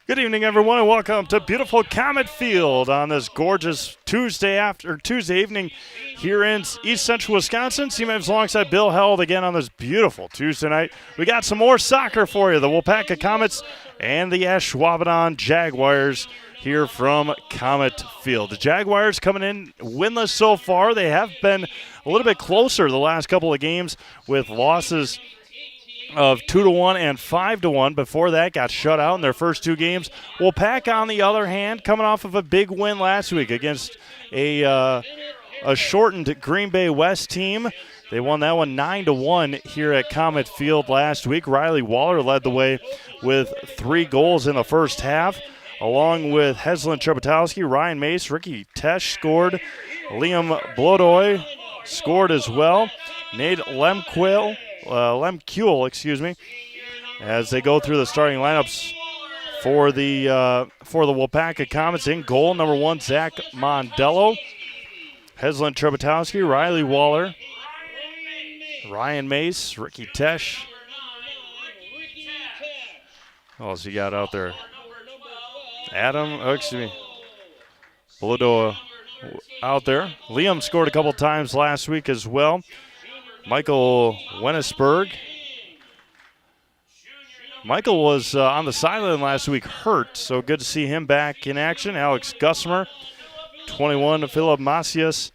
Good evening, everyone, and welcome to beautiful Comet Field on this gorgeous Tuesday evening here in East Central Wisconsin. CMAVs alongside Bill Held again on this beautiful Tuesday night. We got some more soccer for you. The Waupaca Comets and the Ashwaubenon Jaguars here from Comet Field. The Jaguars coming in winless so far. They have been a little bit closer the last couple of games with losses of 2-1 and 5-1. Before that, got shut out in their first two games. Waupaca, on the other hand, coming off of a big win last week against a shortened Green Bay West team. They won that one 9-1 here at Comet Field last week. Riley Waller led the way with 3 goals in the first half, along with Heslin Trebotowski, Ryan Mace, Ricky Tesh scored. Liam Blodoy scored as well. Nate Lemkuel, as they go through the starting lineups for the Waupaca Comets. In goal, number 1, Zach Mondello. Heslin Trebotowski, Riley Waller, Ryan Mace, Ricky Tesh. What else you got out there? Blodo out there. Liam scored a couple times last week as well. Michael Wennesberg. Michael was on the sideline last week hurt, so good to see him back in action. Alex Gusmer, 21, Philip Macias,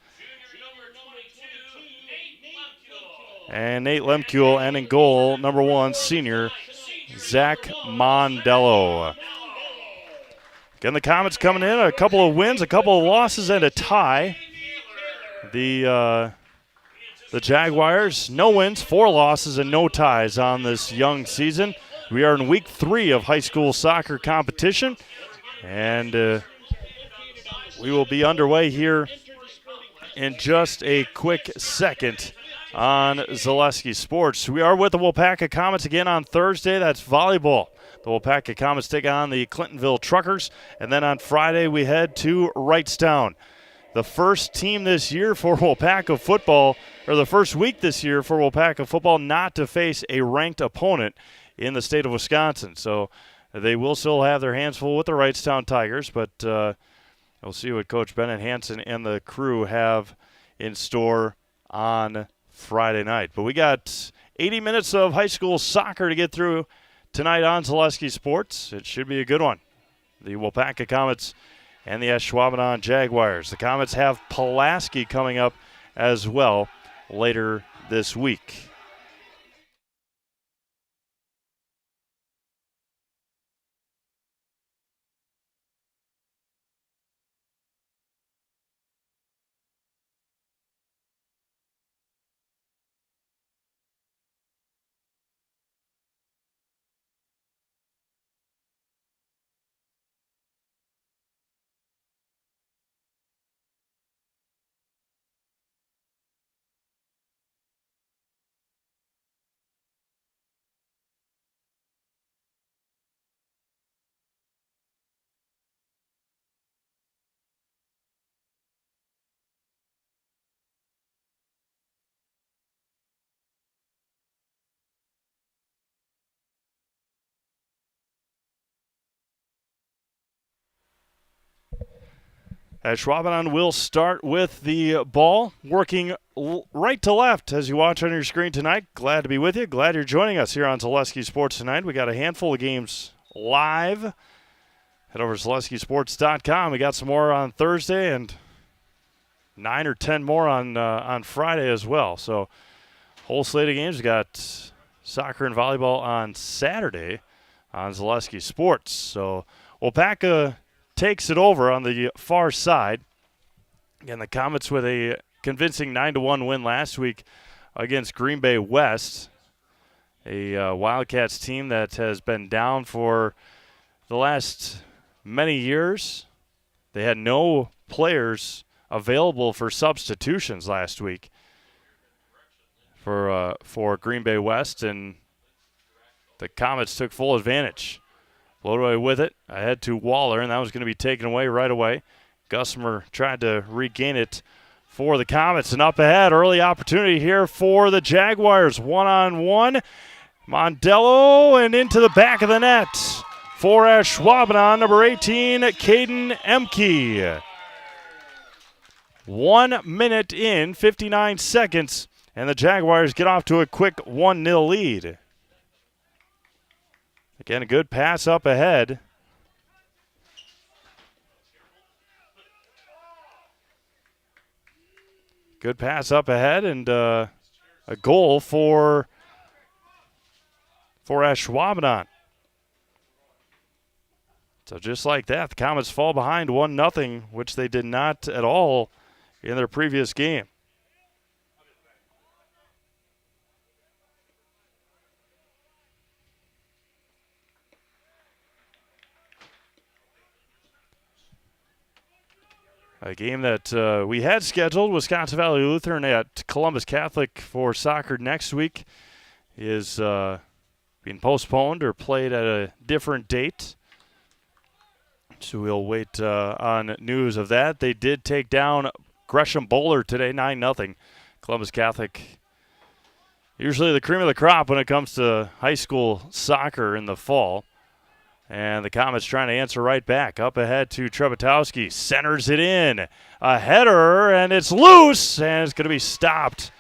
and Nate Lemkuel, and in goal, number 1, senior Zach Mondello. Again, the Comets coming in, a couple of wins, a couple of losses, and a tie. The Jaguars, no wins, 4 losses, and no ties on this young season. We are in week 3 of high school soccer competition, and we will be underway here in just a quick second on Zaleski Sports. We are with the Waupaca Comets again on Thursday. That's volleyball. The Waupaca Comets take on the Clintonville Truckers, and then on Friday we head to Wrightstown. The first team this year for Waupaca football, or the first week this year for Waupaca football, not to face a ranked opponent in the state of Wisconsin. So they will still have their hands full with the Wrightstown Tigers, but we'll see what Coach Bennett Hansen and the crew have in store on Friday night. But we got 80 minutes of high school soccer to get through tonight on Zaleski Sports. It should be a good one. The Waupaca Comets and the Ashwaubenon Jaguars. The Comets have Pulaski coming up as well later this week. Ashwaubenon will start with the ball, working right to left as you watch on your screen tonight. Glad to be with you. Glad you're joining us here on Zaleski Sports tonight. We got a handful of games live. Head over to ZaleskiSports.com. We got some more on Thursday and 9 or 10 more on Friday as well. So whole slate of games. We got soccer and volleyball on Saturday on Zaleski Sports. So Waupaca takes it over on the far side. Again, the Comets with a convincing 9-1 win last week against Green Bay West, a Wildcats team that has been down for the last many years. They had no players available for substitutions last week for Green Bay West, and the Comets took full advantage. Floated away with it, ahead to Waller, and that was going to be taken away right away. Gusmer tried to regain it for the Comets, and up ahead, early opportunity here for the Jaguars. One-on-one, Mondello, and into the back of the net for Ashwaubenon, number 18, Caden Emke. 1 minute in, 59 seconds, and the Jaguars get off to a quick 1-0 lead. Again, a good pass up ahead. Good pass up ahead, and a goal for Ashwaubenon. So just like that, the Comets fall behind 1-0, which they did not at all in their previous game. A game that we had scheduled, Wisconsin Valley Lutheran at Columbus Catholic for soccer next week, is being postponed or played at a different date. So we'll wait on news of that. They did take down Gresham Bowler today, 9-0. Columbus Catholic, usually the cream of the crop when it comes to high school soccer in the fall. And the Comets trying to answer right back. Up ahead to Trebetowski. Centers it in. A header, and it's loose, and it's going to be stopped.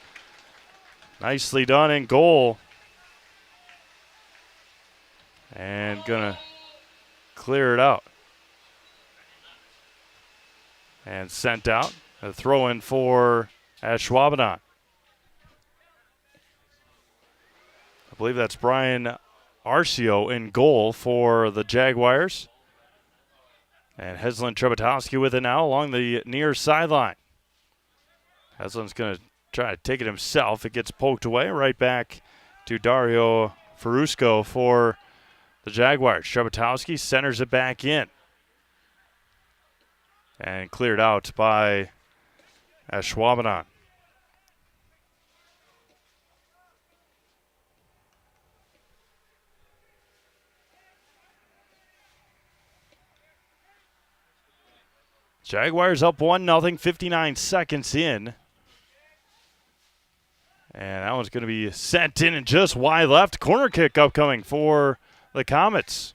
Nicely done in goal. And going to clear it out. And sent out. A throw in for Ashwaubenon. I believe that's Brian Arcio in goal for the Jaguars. And Heslin Trebetowski with it now along the near sideline. Heslin's going to try to take it himself. It gets poked away right back to Dario Ferusco for the Jaguars. Trebetowski centers it back in. And cleared out by Ashwaubenon. Jaguars up 1-0, 59 seconds in. And that one's going to be sent in and just wide left. Corner kick upcoming for the Comets.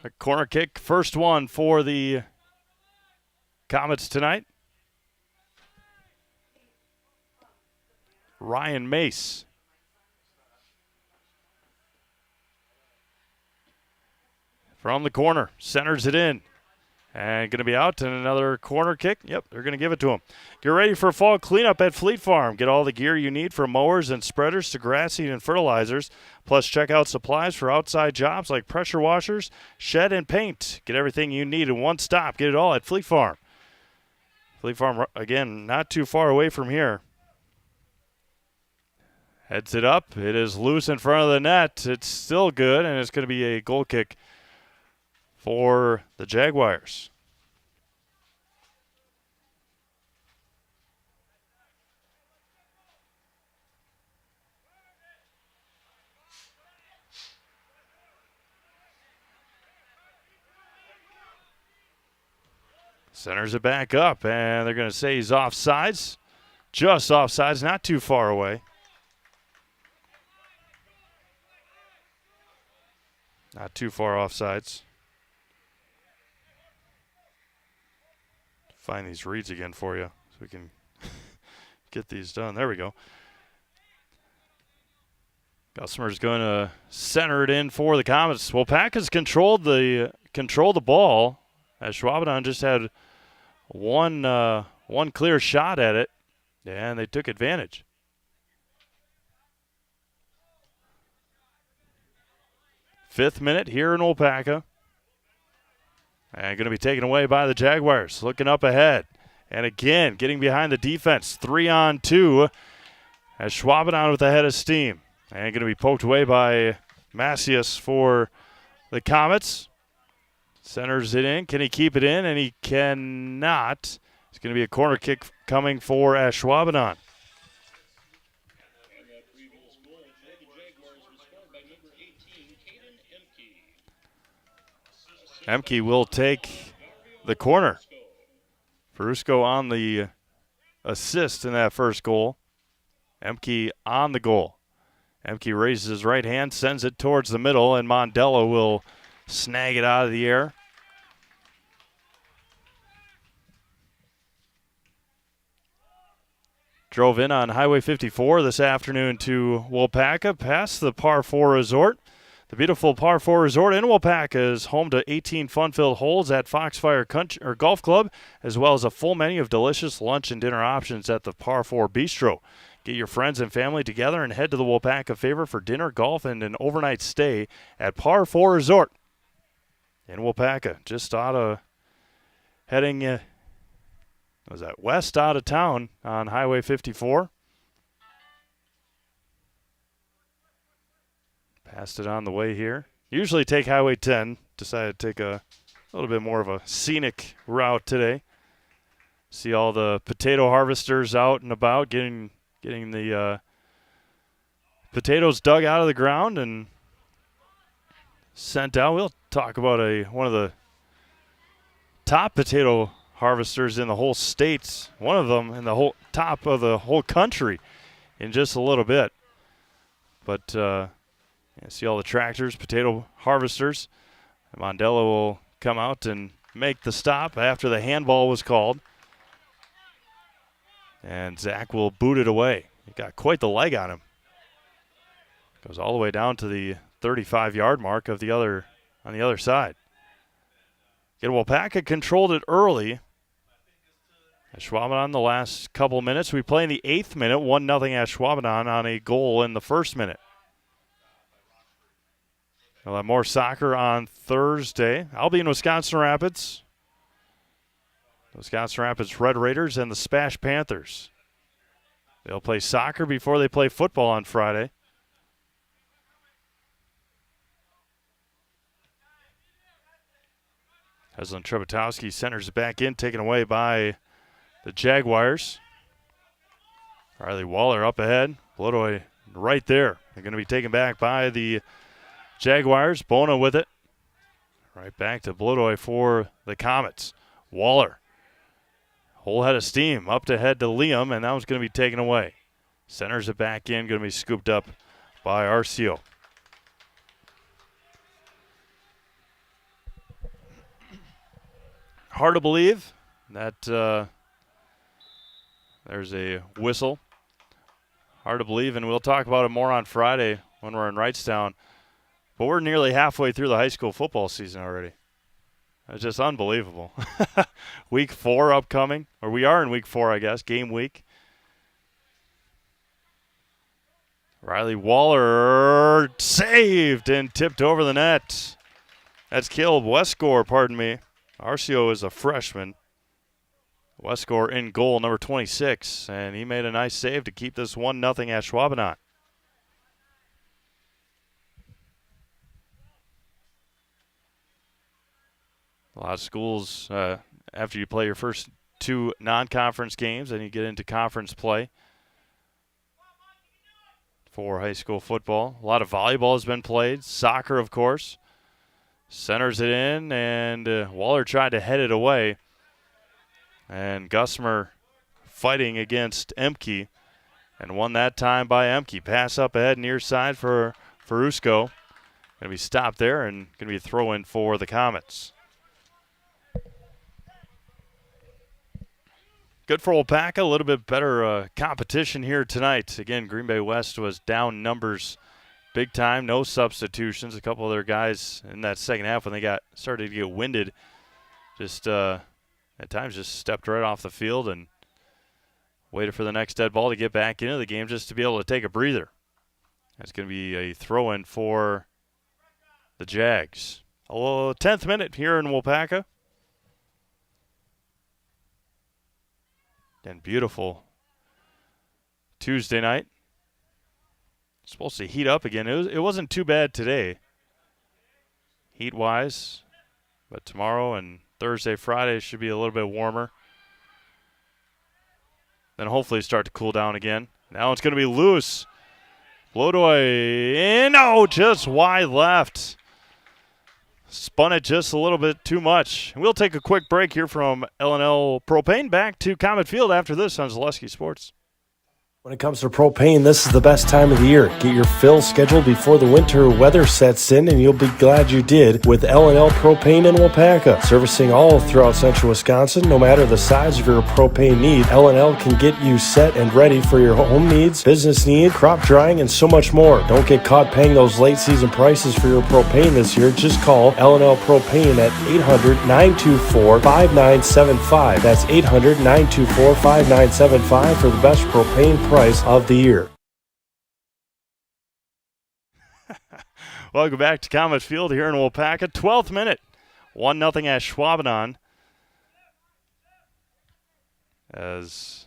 A corner kick, first one for the Comets tonight. Ryan Mace. From the corner, centers it in. And going to be out, and another corner kick. Yep, they're going to give it to him. Get ready for fall cleanup at Fleet Farm. Get all the gear you need from mowers and spreaders to grass seed and fertilizers. Plus, check out supplies for outside jobs like pressure washers, shed, and paint. Get everything you need in one stop. Get it all at Fleet Farm. Fleet Farm, again, not too far away from here. Heads it up. It is loose in front of the net. It's still good, and it's going to be a goal kick for the Jaguars. Centers it back up, and they're going to say he's offsides. Just offsides, not too far away. Not too far offsides. Find these reads again for you so we can get these done. There we go. Gossamer's going to center it in for the Comets. Waupaca's controlled the ball. Ashwaubenon just had one clear shot at it, and they took advantage. Fifth minute here in Waupaca. And going to be taken away by the Jaguars. Looking up ahead. And again, getting behind the defense. 3-on-2. Ashwaubenon with the head of steam. And going to be poked away by Macias for the Comets. Centers it in. Can he keep it in? And he cannot. It's going to be a corner kick coming for Ashwaubenon. Emke will take the corner. Perusco on the assist in that first goal. Emke on the goal. Emke raises his right hand, sends it towards the middle, and Mondello will snag it out of the air. Drove in on Highway 54 this afternoon to Waupaca, past the Par 4 Resort. The beautiful Par 4 Resort in Waupaca is home to 18 fun-filled holes at Foxfire Golf Club, as well as a full menu of delicious lunch and dinner options at the Par 4 Bistro. Get your friends and family together and head to the Waupaca Favor for dinner, golf, and an overnight stay at Par 4 Resort in Waupaca. Just out of heading, west out of town on Highway 54. Passed it on the way here. Usually take Highway 10. Decided to take a little bit more of a scenic route today. See all the potato harvesters out and about, getting the potatoes dug out of the ground and sent out. We'll talk about one of the top potato harvesters in the whole state. One of them in the whole top of the whole country in just a little bit. But see all the tractors, potato harvesters. Mondello will come out and make the stop after the handball was called. And Zach will boot it away. He got quite the leg on him. Goes all the way down to the 35-yard mark on the other side. Again, Waupaca controlled it early. Ashwaubenon the last couple minutes. We play in the 8th minute, 1-0 Ashwaubenon on a goal in the first minute. We'll have more soccer on Thursday. I'll be in Wisconsin Rapids. Wisconsin Rapids Red Raiders and the Spash Panthers. They'll play soccer before they play football on Friday. Heslin Trebotowski centers it back in, taken away by the Jaguars. Riley Waller up ahead. Blodoy right there. They're going to be taken back by the Jaguars. Bona with it. Right back to Blodoy for the Comets. Waller. Whole head of steam up to head to Liam, and that was going to be taken away. Centers it back in, going to be scooped up by Arcio. Hard to believe that there's a whistle. Hard to believe, and we'll talk about it more on Friday when we're in Wrightstown. But we're nearly halfway through the high school football season already. It's just unbelievable. Week 4 upcoming, or we are in week 4, I guess, game week. Riley Waller saved and tipped over the net. That's Caleb Westgore, pardon me. Arcio is a freshman. Westgore in goal, number 26, and he made a nice save to keep this 1-0 Ashwaubenon. A lot of schools, after you play your first 2 non-conference games, then you get into conference play for high school football. A lot of volleyball has been played. Soccer, of course. Centers it in, and Waller tried to head it away. And Gusmer fighting against Emke and won that time by Emke. Pass up ahead near side for Usko. Going to be stopped there and going to be a throw in for the Comets. Good for Waupaca, a little bit better competition here tonight. Again, Green Bay West was down numbers big time, no substitutions. A couple of their guys in that second half when they started to get winded, just at times just stepped right off the field and waited for the next dead ball to get back into the game just to be able to take a breather. That's going to be a throw-in for the Jags. 10th minute here in Waupaca. And beautiful Tuesday night. It's supposed to heat up again. It wasn't too bad today, heat-wise. But tomorrow and Thursday, Friday should be a little bit warmer. Then hopefully start to cool down again. Now it's going to be loose. Blodoy in. Oh, just wide left. Spun it just a little bit too much. We'll take a quick break here from L&L Propane. Back to Comet Field after this on Zaleski Sports. When it comes to propane, this is the best time of the year. Get your fill scheduled before the winter weather sets in, and you'll be glad you did with L&L Propane in Waupaca. Servicing all throughout central Wisconsin, no matter the size of your propane need, L&L can get you set and ready for your home needs, business needs, crop drying, and so much more. Don't get caught paying those late season prices for your propane this year. Just call L&L Propane at 800-924-5975. That's 800-924-5975 for the best propane price of the year. Welcome back to Comet Field here in Waupaca. 12th minute, 1-0 Ashwaubenon. As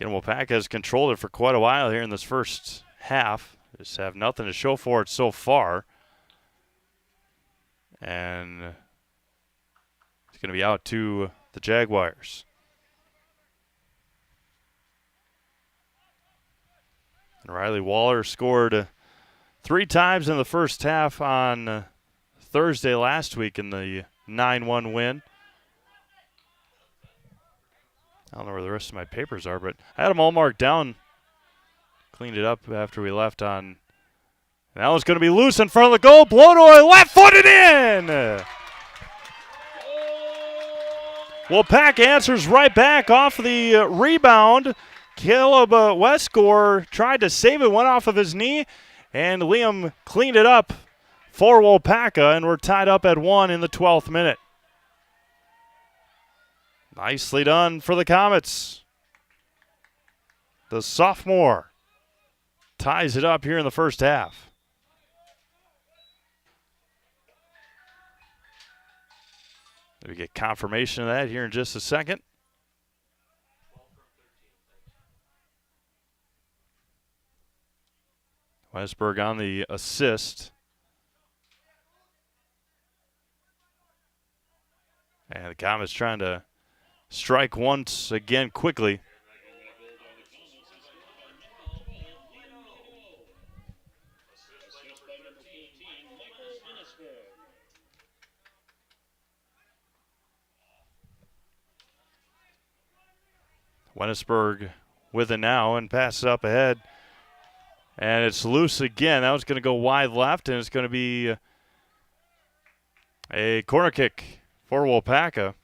Waupaca has controlled it for quite a while here in this first half. Just have nothing to show for it so far. And it's going to be out to the Jaguars. Riley Waller scored 3 times in the first half on Thursday last week in the 9-1 win. I don't know where the rest of my papers are, but I had them all marked down. Cleaned it up after we left on. Now it's going to be loose in front of the goal. Blodoy left-footed in! Waupaca answers right back off the rebound. Caleb Westgore tried to save it, went off of his knee, and Liam cleaned it up for Waupaca, and we're tied up at 1 in the 12th minute. Nicely done for the Comets. The sophomore ties it up here in the first half. We get confirmation of that here in just a second. Westberg on the assist. And the Comets trying to strike once again quickly. Wennesburg with it now and passes up ahead. And it's loose again. That was going to go wide left, and it's going to be a corner kick for Waupaca.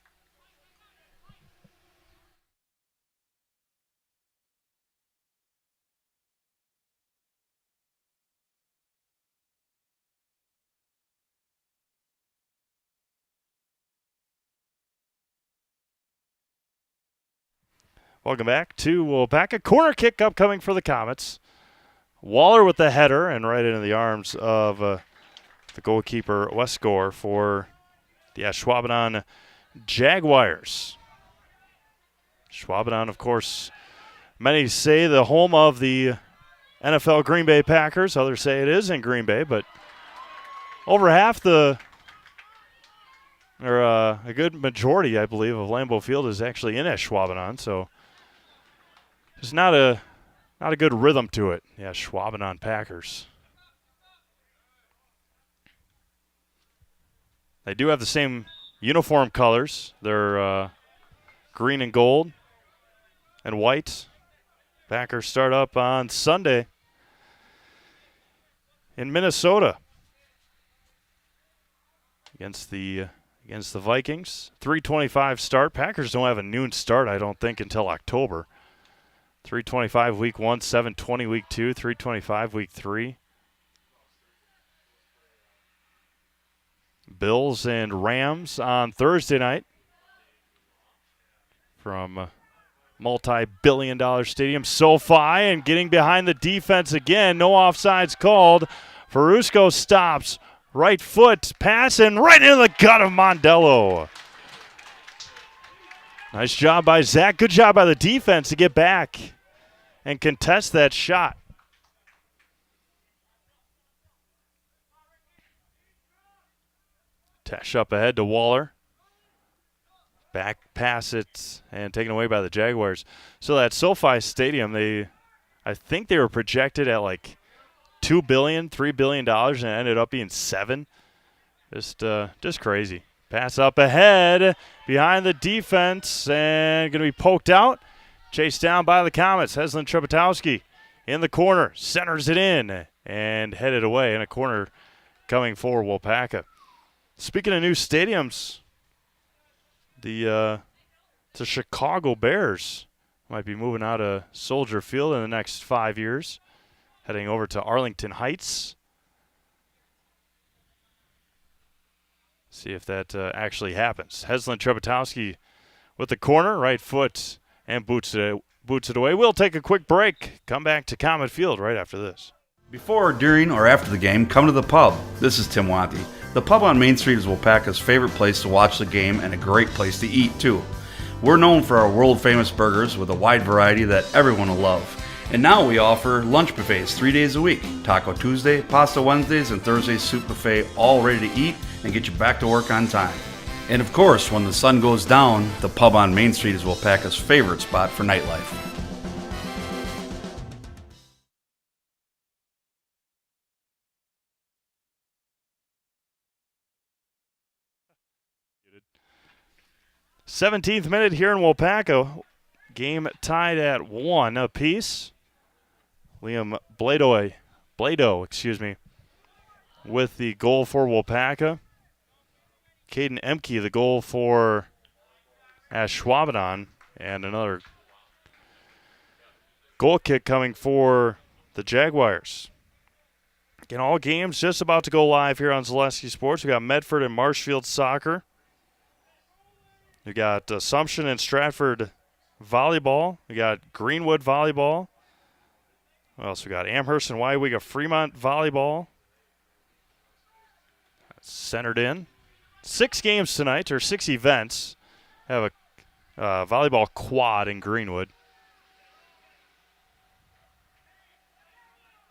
Welcome back to Waupaca. Corner kick upcoming for the Comets. Waller with the header and right into the arms of the goalkeeper Westgore for the Ashwaubenon Jaguars. Ashwaubenon, of course, many say the home of the NFL Green Bay Packers. Others say it is in Green Bay, but over half a good majority, I believe, of Lambeau Field is actually in Ashwaubenon, so it's not a good rhythm to it. Yeah, Ashwaubenon Packers. They do have the same uniform colors. Their green and gold and white. Packers start up on Sunday in Minnesota against the Vikings. 3:25 start. Packers don't have a noon start, I don't think, until October. 3:25 week 1, 7:20 week 2, 3:25 week 3. Bills and Rams on Thursday night from multi-billion-dollar stadium SoFi, and getting behind the defense again. No offsides called. Ferusco stops. Right foot pass and right into the gut of Mondello. Nice job by Zach. Good job by the defense to get back and contest that shot. Tesh up ahead to Waller. Back pass it and taken away by the Jaguars. So that SoFi Stadium, I think they were projected at like $2 billion, $3 billion, and it ended up being $7. Just crazy. Pass up ahead behind the defense and going to be poked out. Chased down by the Comets. Heslin Trepetowski in the corner. Centers it in and headed away in a corner coming for Waupaca. Speaking of new stadiums, the Chicago Bears might be moving out of Soldier Field in the next 5 years, heading over to Arlington Heights. See if that actually happens. Heslin Trepetowski with the corner, right foot, and boots it away. We'll take a quick break. Come back to Comet Field right after this. Before, during, or after the game, come to the pub. This is Tim Watty. The pub on Main Street is Waupaca's favorite place to watch the game and a great place to eat, too. We're known for our world-famous burgers with a wide variety that everyone will love. And now we offer lunch buffets 3 days a week. Taco Tuesday, Pasta Wednesdays, and Thursday Soup Buffet, all ready to eat and get you back to work on time. And of course, when the sun goes down, the pub on Main Street is Waupaca's favorite spot for nightlife. th minute here in Waupaca. Game tied at 1 apiece. Liam Blado, with the goal for Waupaca. Caden Emke, the goal for Ashwaubenon, and another goal kick coming for the Jaguars. Again, all games just about to go live here on Zaleski Sports. We got Medford and Marshfield soccer. We got Assumption and Stratford volleyball. We got Greenwood volleyball. What else we got? Amherst and Waupaca Fremont volleyball. That's centered in. 6 games tonight, or 6 events. Have a volleyball quad in Greenwood.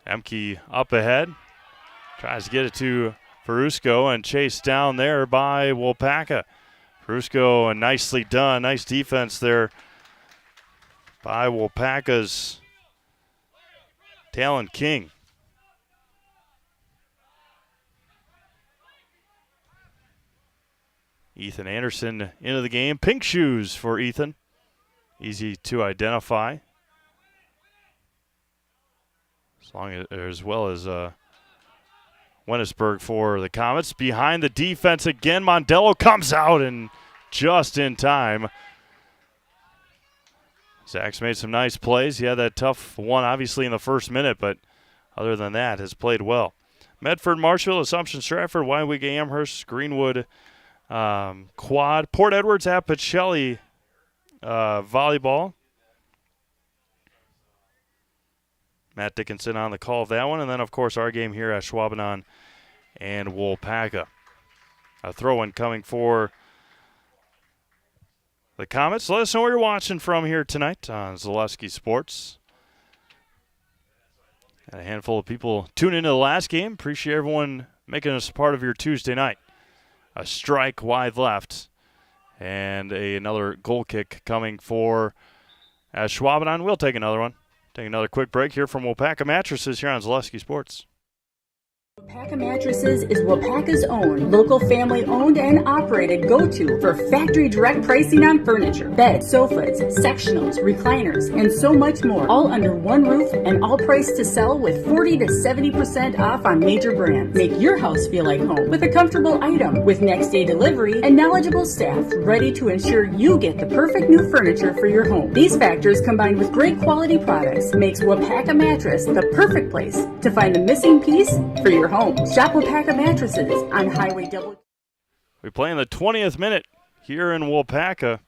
Emke up ahead. Tries to get it to Ferusco and chased down there by Waupaca. Ferusco, nicely done. Nice defense there by Waupaca's Talon King. Ethan Anderson into the game. Pink shoes for Ethan. Easy to identify. As well as Wennesburg for the Comets. Behind the defense again. Mondello comes out and just in time. Zach's made some nice plays. He had that tough one obviously in the first minute, but other than that has played well. Medford, Marshall, Assumption, Stratford, Waupaca, Amherst, Greenwood, quad. Port Edwards at Pacelli volleyball. Matt Dickinson on the call of that one. And then, of course, our game here at Ashwaubenon and Waupaca. A throw-in coming for the Comets. Let us know where you're watching from here tonight on Zaleski Sports. Got a handful of people tuning into the last game. Appreciate everyone making us a part of your Tuesday night. A strike wide left. And another goal kick coming for Ashwaubenon. We'll take another one. Take another quick break here from Waupaca Mattresses here on Zaleski Sports. Waupaca Mattresses is Waupaca's own, local family-owned and operated go-to for factory direct pricing on furniture, beds, sofas, sectionals, recliners, and so much more, all under one roof and all priced to sell with 40 to 70% off on major brands. Make your house feel like home with a comfortable item with next-day delivery and knowledgeable staff ready to ensure you get the perfect new furniture for your home. These factors combined with great quality products makes Waupaca Mattress the perfect place to find the missing piece for your home. Shop Waupaca Mattresses on Highway Double. We play in the 20th minute here in Waupaca.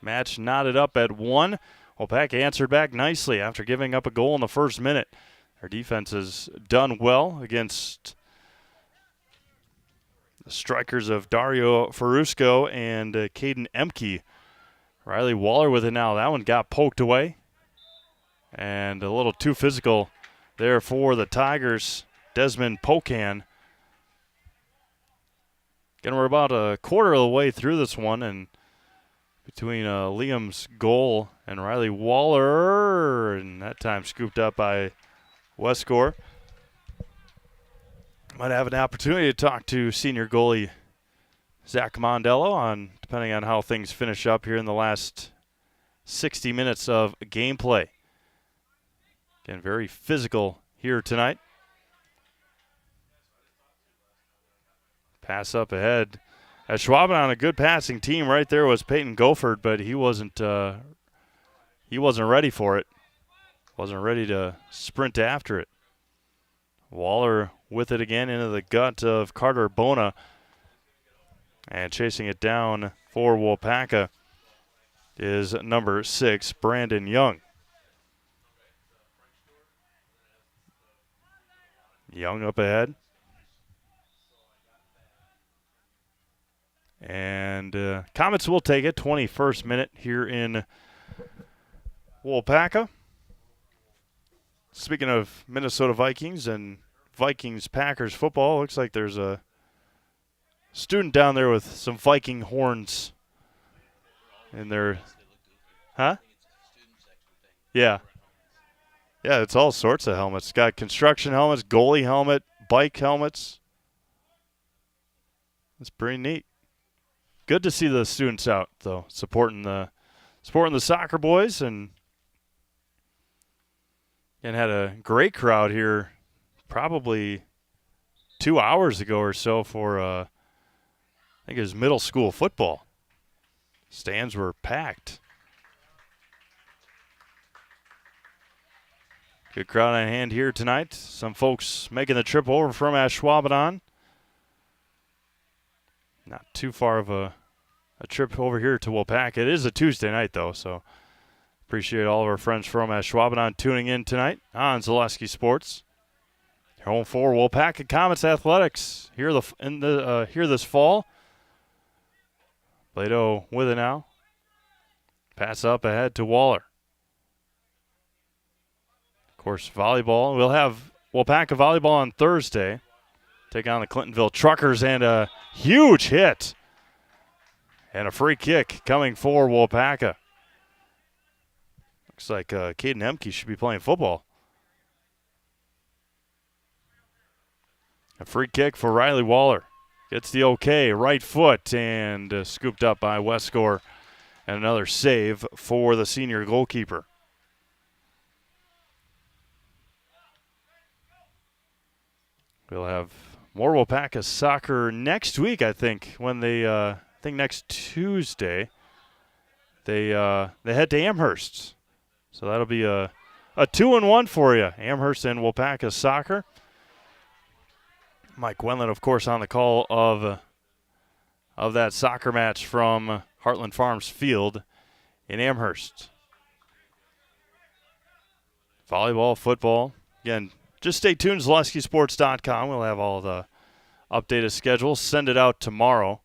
Match knotted up at 1. Waupaca answered back nicely after giving up a goal in the first minute. Our defense has done well against the strikers of Dario Ferusco and Caden Emke. Riley Waller with it now. That one got poked away. And a little too physical there for the Tigers. Desmond Pocan. Again, we're about a quarter of the way through this one, and between Liam's goal and Riley Waller, and that time scooped up by Westgore. Might have an opportunity to talk to senior goalie Zach Mondello depending on how things finish up here in the last 60 minutes of gameplay. Again, very physical here tonight. Pass up ahead. Ashwaubenon, a good passing team right there was Peyton Gofford, but he wasn't ready for it. Wasn't ready to sprint after it. Waller with it again into the gut of Carter Bona. And chasing it down for Waupaca is number 6, Brandon Young. Young up ahead. And Comets will take it. 21st minute here in Waupaca. Speaking of Minnesota Vikings and Vikings-Packers football, looks like there's a student down there with some Viking horns in their... Huh? Yeah. Yeah, it's all sorts of helmets. It's got construction helmets, goalie helmet, bike helmets. It's pretty neat. Good to see the students out, though, supporting the soccer boys, and had a great crowd here probably 2 hours ago or so for I think it was middle school football. Stands were packed. Good crowd on hand here tonight. Some folks making the trip over from Ashwaubenon. Not too far of a trip over here to Waupaca. It is a Tuesday night, though, so appreciate all of our friends from Ashwaubenon tuning in tonight on Zaleski Sports. Home for Waupaca Comets Athletics here this fall. Plato with it now. Pass up ahead to Waller. Of course, volleyball. We'll have Waupaca volleyball on Thursday. Take on the Clintonville Truckers, and a huge hit. And a free kick coming for Waupaca. Looks like Caden Emke should be playing football. A free kick for Riley Waller. Gets the okay, right foot, and scooped up by Westgore. And another save for the senior goalkeeper. We'll have more Waupaca soccer next week, I think, when they, next Tuesday, they head to Amherst. So that'll be a 2-1 for you, Amherst and Waupaca soccer. Mike Wendland, of course, on the call of that soccer match from Heartland Farms Field in Amherst. Volleyball, football, again, just stay tuned, ZaleskiSports.com. We'll have all the updated schedules. Send it out tomorrow.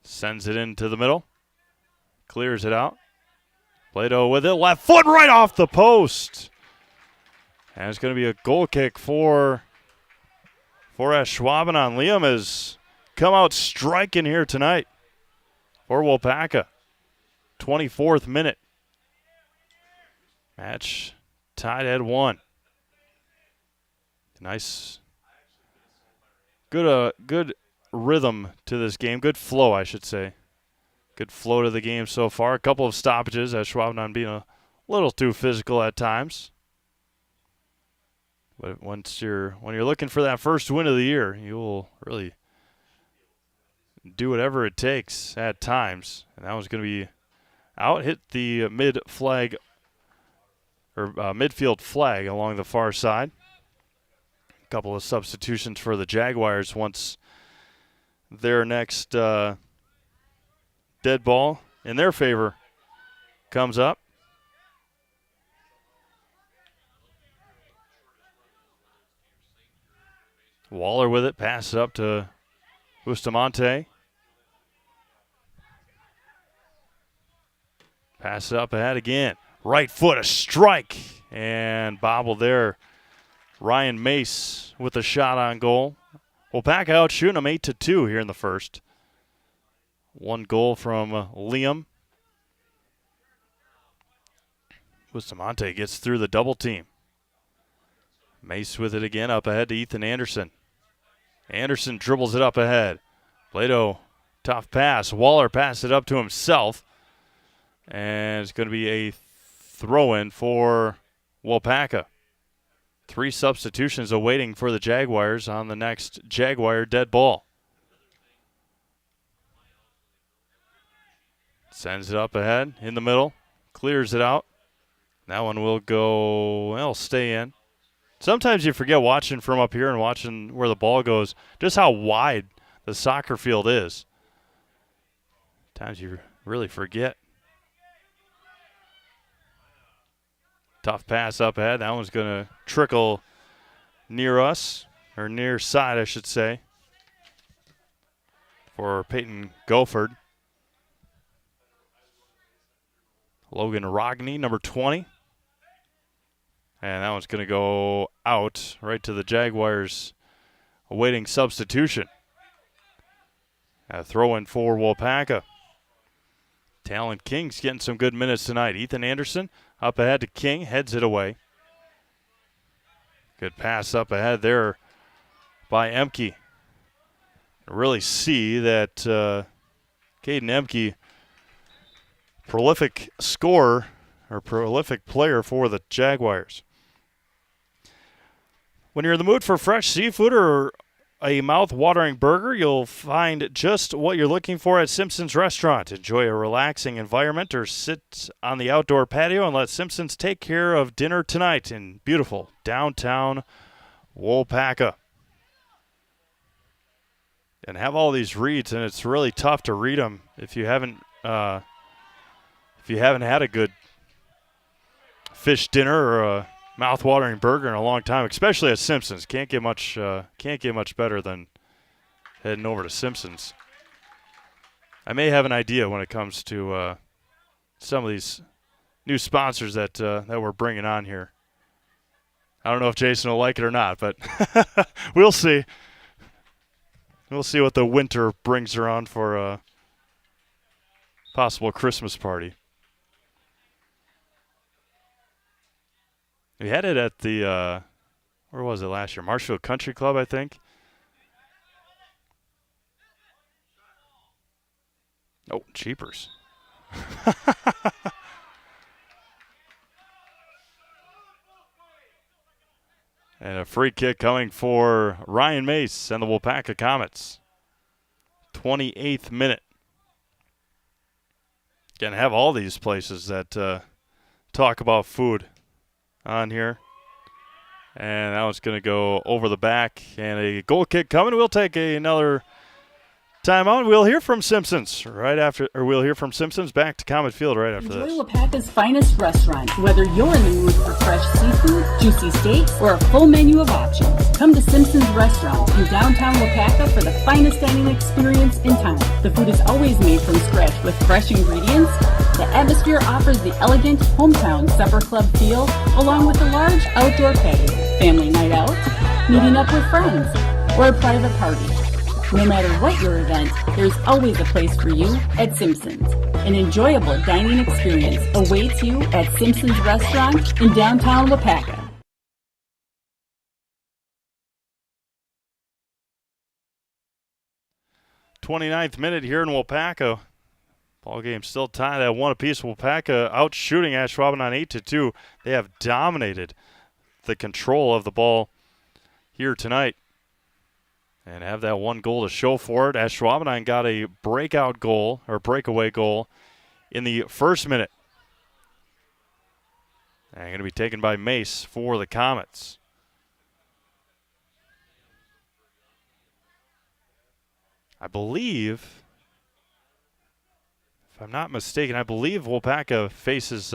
Sends it into the middle. Clears it out. Plato with it. Left foot right off the post. And it's going to be a goal kick for Ashwaubenon. Liam has come out striking here tonight for Waupaca. 24th minute. Match tied at 1. Nice. Good rhythm to this game. Good flow, I should say. Good flow to the game so far. A couple of stoppages. Ashwaubenon being a little too physical at times. But when you're looking for that first win of the year, you will really do whatever it takes at times. And that was going to be out. Hit the midfield flag along the far side. A couple of substitutions for the Jaguars once their next dead ball in their favor comes up. Waller with it, pass it up to Bustamante. Pass it up ahead again. Right foot, a strike, and bobble there. Ryan Mace with a shot on goal. Waupaca out shooting them 8-2 here in the first. One goal from Liam. Bustamante gets through the double team. Mace with it again, up ahead to Ethan Anderson. Anderson dribbles it up ahead. Plato, tough pass. Waller passed it up to himself. And it's going to be a throw-in for Waupaca. 3 substitutions awaiting for the Jaguars on the next Jaguar dead ball. Sends it up ahead in the middle. Clears it out. That one will go, well, stay in. Sometimes you forget watching from up here and watching where the ball goes, just how wide the soccer field is. Times you really forget. Tough pass up ahead. That one's going to trickle near us, or near side, I should say, for Peyton Gofford. Logan Rogney, number 20. And that one's going to go out right to the Jaguars awaiting substitution. A throw-in for Waupaca. Talon King's getting some good minutes tonight. Ethan Anderson up ahead to King, heads it away. Good pass up ahead there by Emke. Really see that Caden Emke, prolific scorer or prolific player for the Jaguars. When you're in the mood for fresh seafood or a mouth-watering burger, you'll find just what you're looking for at Simpson's Restaurant. Enjoy a relaxing environment or sit on the outdoor patio and let Simpson's take care of dinner tonight in beautiful downtown Waupaca. And have all these reads, and it's really tough to read them if you haven't had a good fish dinner or a mouth-watering burger in a long time, especially at Simpson's. Can't get much better than heading over to Simpson's. I may have an idea when it comes to some of these new sponsors that we're bringing on here. I don't know if Jason will like it or not, but we'll see. We'll see what the winter brings around for a possible Christmas party. We had it at the, where was it last year? Marshfield Country Club, I think. Oh, cheapers. And a free kick coming for Ryan Mace and the Waupaca Comets. 28th minute. Gonna have all these places that talk about food on here. And that one's going to go over the back. And a goal kick coming. We'll take another timeout. We'll hear from Simpsons right after, or we'll hear from Simpsons back to Comet Field right after this. Enjoy Waupaca's finest restaurant. Whether you're in the mood for fresh seafood, juicy steaks, or a full menu of options, come to Simpson's Restaurant in downtown Waupaca for the finest dining experience in town. The food is always made from scratch with fresh ingredients. The atmosphere offers the elegant hometown supper club feel, along with a large outdoor patio, family night out, meeting up with friends, or a private party. No matter what your event, there's always a place for you at Simpson's. An enjoyable dining experience awaits you at Simpson's Restaurant in downtown Waupaca. 29th minute here in Waupaca. Ball game still tied at 1 apiece. Waupaca out shooting Ashwaubenon 8-2. They have dominated the control of the ball here tonight and have that one goal to show for it. Ashwaubenon got a breakout goal or breakaway goal in the first minute. And going to be taken by Mace for the Comets. I believe, if I'm not mistaken, I believe Waupaca faces,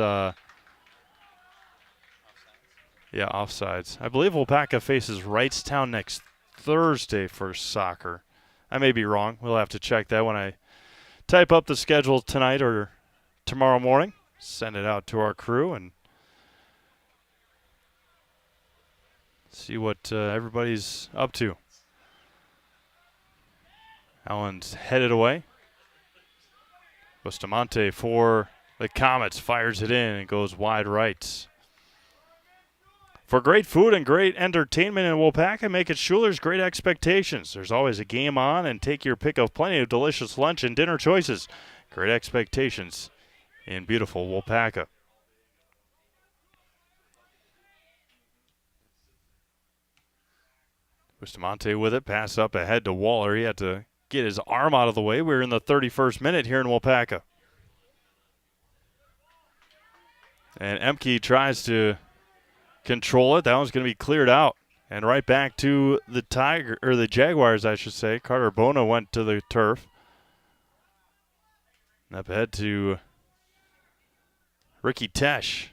offsides. I believe Waupaca faces Wrightstown next Thursday for soccer. I may be wrong. We'll have to check that when I type up the schedule tonight or tomorrow morning. Send it out to our crew and see what everybody's up to. Allen's headed away. Bustamante for the Comets fires it in and goes wide right. For great food and great entertainment in Waupaca, make it Schuler's Great Expectations. There's always a game on, and take your pick of plenty of delicious lunch and dinner choices. Great Expectations in beautiful Waupaca. Bustamante with it, pass up ahead to Waller. He had to get his arm out of the way. We're in the 31st minute here in Waupaca. And Emke tries to control it. That one's going to be cleared out. And right back to the the Jaguars, I should say. Carter Bona went to the turf. Up ahead to Ricky Tesh.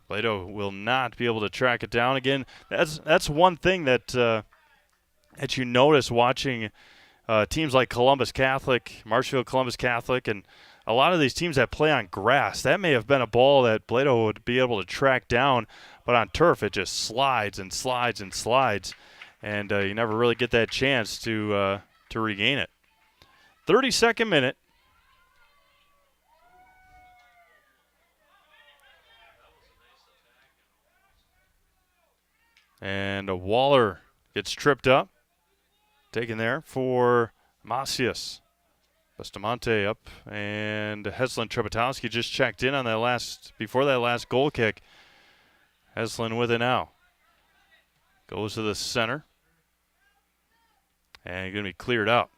Plato will not be able to track it down again. That's one thing that you notice watching teams like Columbus Catholic, Marshfield Columbus Catholic, and a lot of these teams that play on grass. That may have been a ball that Plato would be able to track down, but on turf it just slides and slides and slides, and you never really get that chance to regain it. 32nd minute. And Waller gets tripped up. Taken there for Macias. Bustamante up, and Heslin Trebetowski just checked in on that before that last goal kick. Heslin with it now. Goes to the center. And going to be cleared out.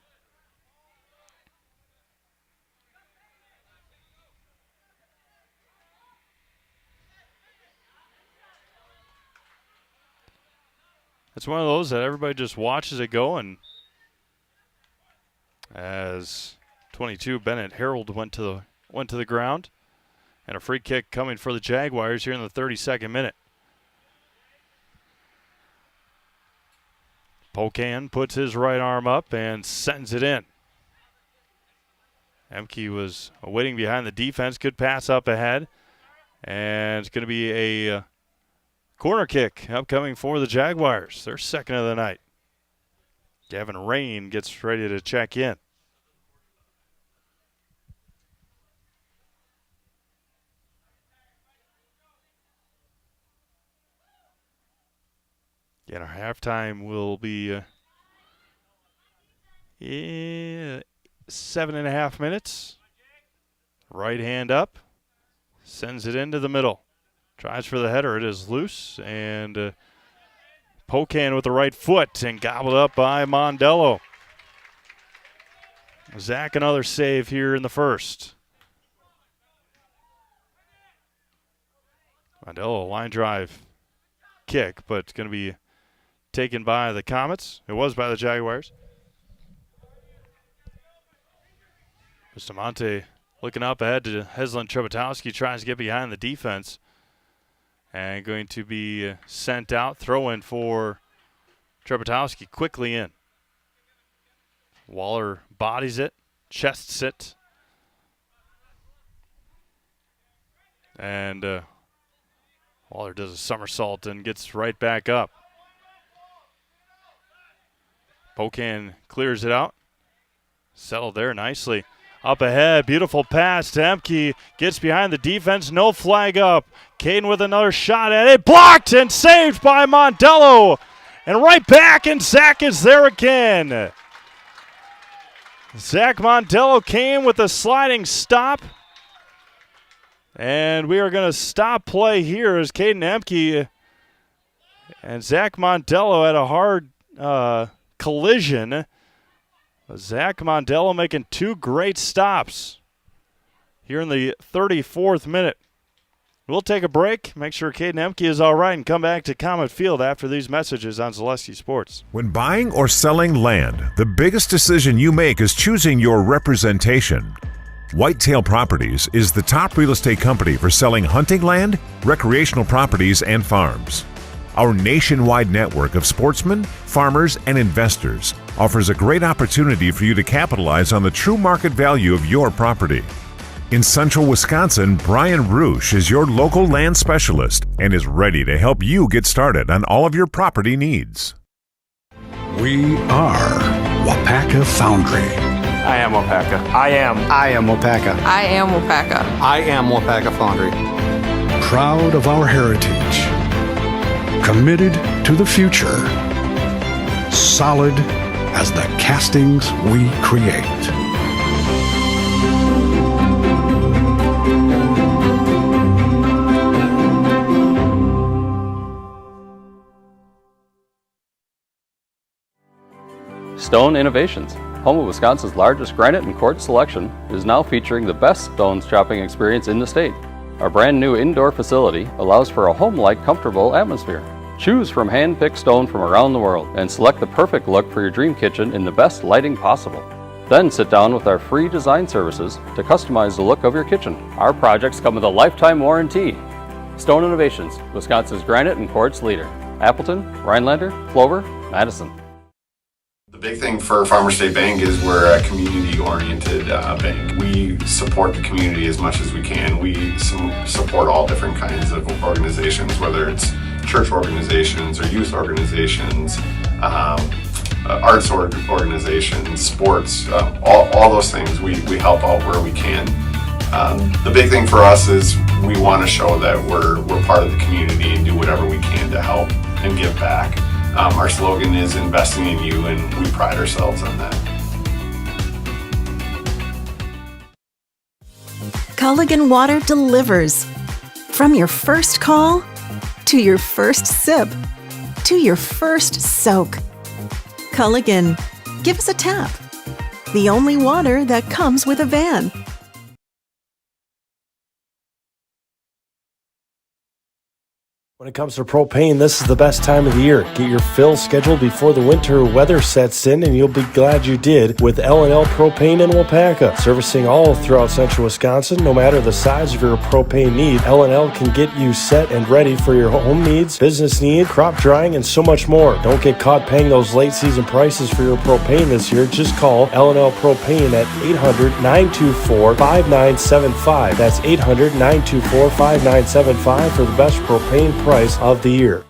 It's one of those that everybody just watches it go, and as 22 Bennett Harold went to the ground, and a free kick coming for the Jaguars here in the 32nd minute. Pocan puts his right arm up and sends it in. Emke was waiting behind the defense. Good pass up ahead, and it's going to be a corner kick upcoming for the Jaguars. Their second of the night. Gavin Rain gets ready to check in. Again, our halftime will be 7.5 minutes. Right hand up. Sends it into the middle. Tries for the header. It is loose. And Pocan with the right foot and gobbled up by Mondello. Zach, another save here in the first. Mondello, line drive kick, but it's going to be taken by the Comets. It was by the Jaguars. Bustamante looking up ahead to Heslin Trebetowski, tries to get behind the defense. And going to be sent out. Throw in for Trebetowski, quickly in. Waller bodies it, chests it. And Waller does a somersault and gets right back up. Pocan clears it out. Settled there nicely. Up ahead, beautiful pass to Emke. Gets behind the defense, no flag up. Caden with another shot at it. Blocked and saved by Mondello. And right back, and Zach is there again. Zach Mondello came with a sliding stop. And we are going to stop play here as Caden Emke and Zach Mondello had a hard collision. Zach Mondello making two great stops here in the 34th minute. We'll take a break, make sure Caden Emke is all right, and come back to Comet Field after these messages on Zaleski Sports. When buying or selling land, the biggest decision you make is choosing your representation. Whitetail Properties is the top real estate company for selling hunting land, recreational properties, and farms. Our nationwide network of sportsmen, farmers, and investors offers a great opportunity for you to capitalize on the true market value of your property. In central Wisconsin, Brian Roosh is your local land specialist and is ready to help you get started on all of your property needs. We are Waupaca Foundry. I am Waupaca. I am Waupaca. I am Waupaca. I am Waupaca Foundry. Proud of our heritage. Committed to the future. Solid as the castings we create. Stone Innovations, home of Wisconsin's largest granite and quartz selection, is now featuring the best stone shopping experience in the state. Our brand new indoor facility allows for a home-like, comfortable atmosphere. Choose from hand-picked stone from around the world and select the perfect look for your dream kitchen in the best lighting possible. Then sit down with our free design services to customize the look of your kitchen. Our projects come with a lifetime warranty. Stone Innovations, Wisconsin's granite and quartz leader. Appleton, Rhinelander, Clover, Madison. The big thing for Farmer State Bank is we're a community-oriented bank. We support the community as much as we can. We support all different kinds of organizations, whether it's church organizations or youth organizations, arts organizations, sports, all those things. We help out where we can. The big thing for us is we want to show that we're part of the community and do whatever we can to help and give back. Our slogan is investing in you, and we pride ourselves on that. Culligan Water delivers. From your first call, to your first sip, to your first soak. Culligan, give us a tap. The only water that comes with a van. When it comes to propane, this is the best time of the year. Get your fill scheduled before the winter weather sets in, and you'll be glad you did with L&L Propane in Waupaca. Servicing all throughout central Wisconsin, no matter the size of your propane need, L&L can get you set and ready for your home needs, business needs, crop drying, and so much more. Don't get caught paying those late season prices for your propane this year. Just call L&L Propane at 800-924-5975. That's 800-924-5975 for the best propane price of the year.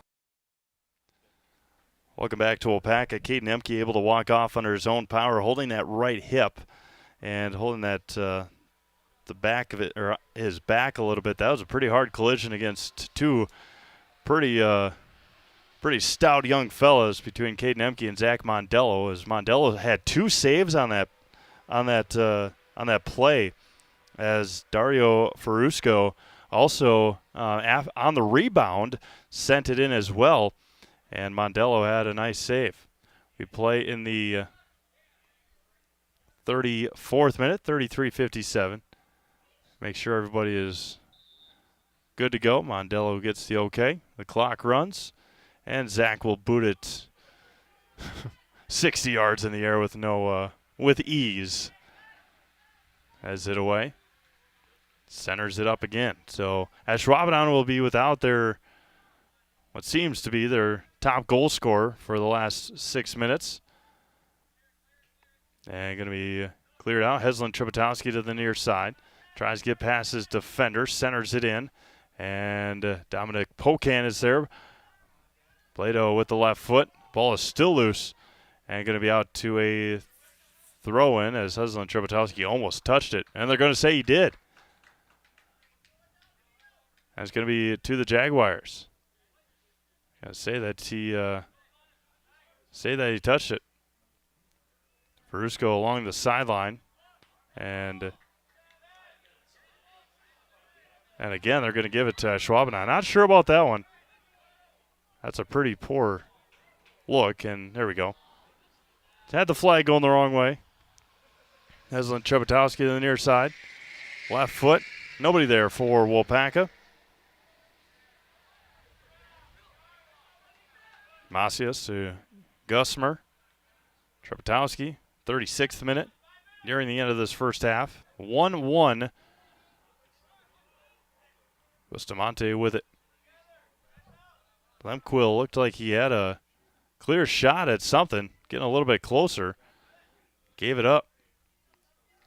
Welcome back to Waupaca. Caden Emke able to walk off under his own power, holding that right hip and holding that the back of it, or his back a little bit. That was a pretty hard collision against two pretty stout young fellas between Caden Emke and Zach Mondello. As Mondello had two saves on that play, as Dario Ferusco also on the rebound sent it in as well, and Mondello had a nice save. We play in the 34th minute, 33:57. Make sure everybody is good to go. Mondello gets the okay. The clock runs, and Zach will boot it 60 yards in the air with ease. Has it away. Centers it up again. So Ashwaubenon will be without what seems to be their top goal scorer for the last 6 minutes. And going to be cleared out. Heslin Tripotowski to the near side. Tries to get past his defender. Centers it in. And Dominic Pocan is there. Plato with the left foot. Ball is still loose. And going to be out to a throw-in as Heslin Tripotowski almost touched it. And they're going to say he did. That's going to be to the Jaguars. Gotta say that he touched it. Verusco along the sideline. And again, they're going to give it to Ashwaubenon. Not sure about that one. That's a pretty poor look, and there we go. Had the flag going the wrong way. Heslin Chepotowski to the near side. Left foot. Nobody there for Waupaca. Macias to Gusmer. Chepotowski, 36th minute, nearing the end of this first half. 1-1. Bustamante with it. Lemquill looked like he had a clear shot at something, getting a little bit closer. Gave it up.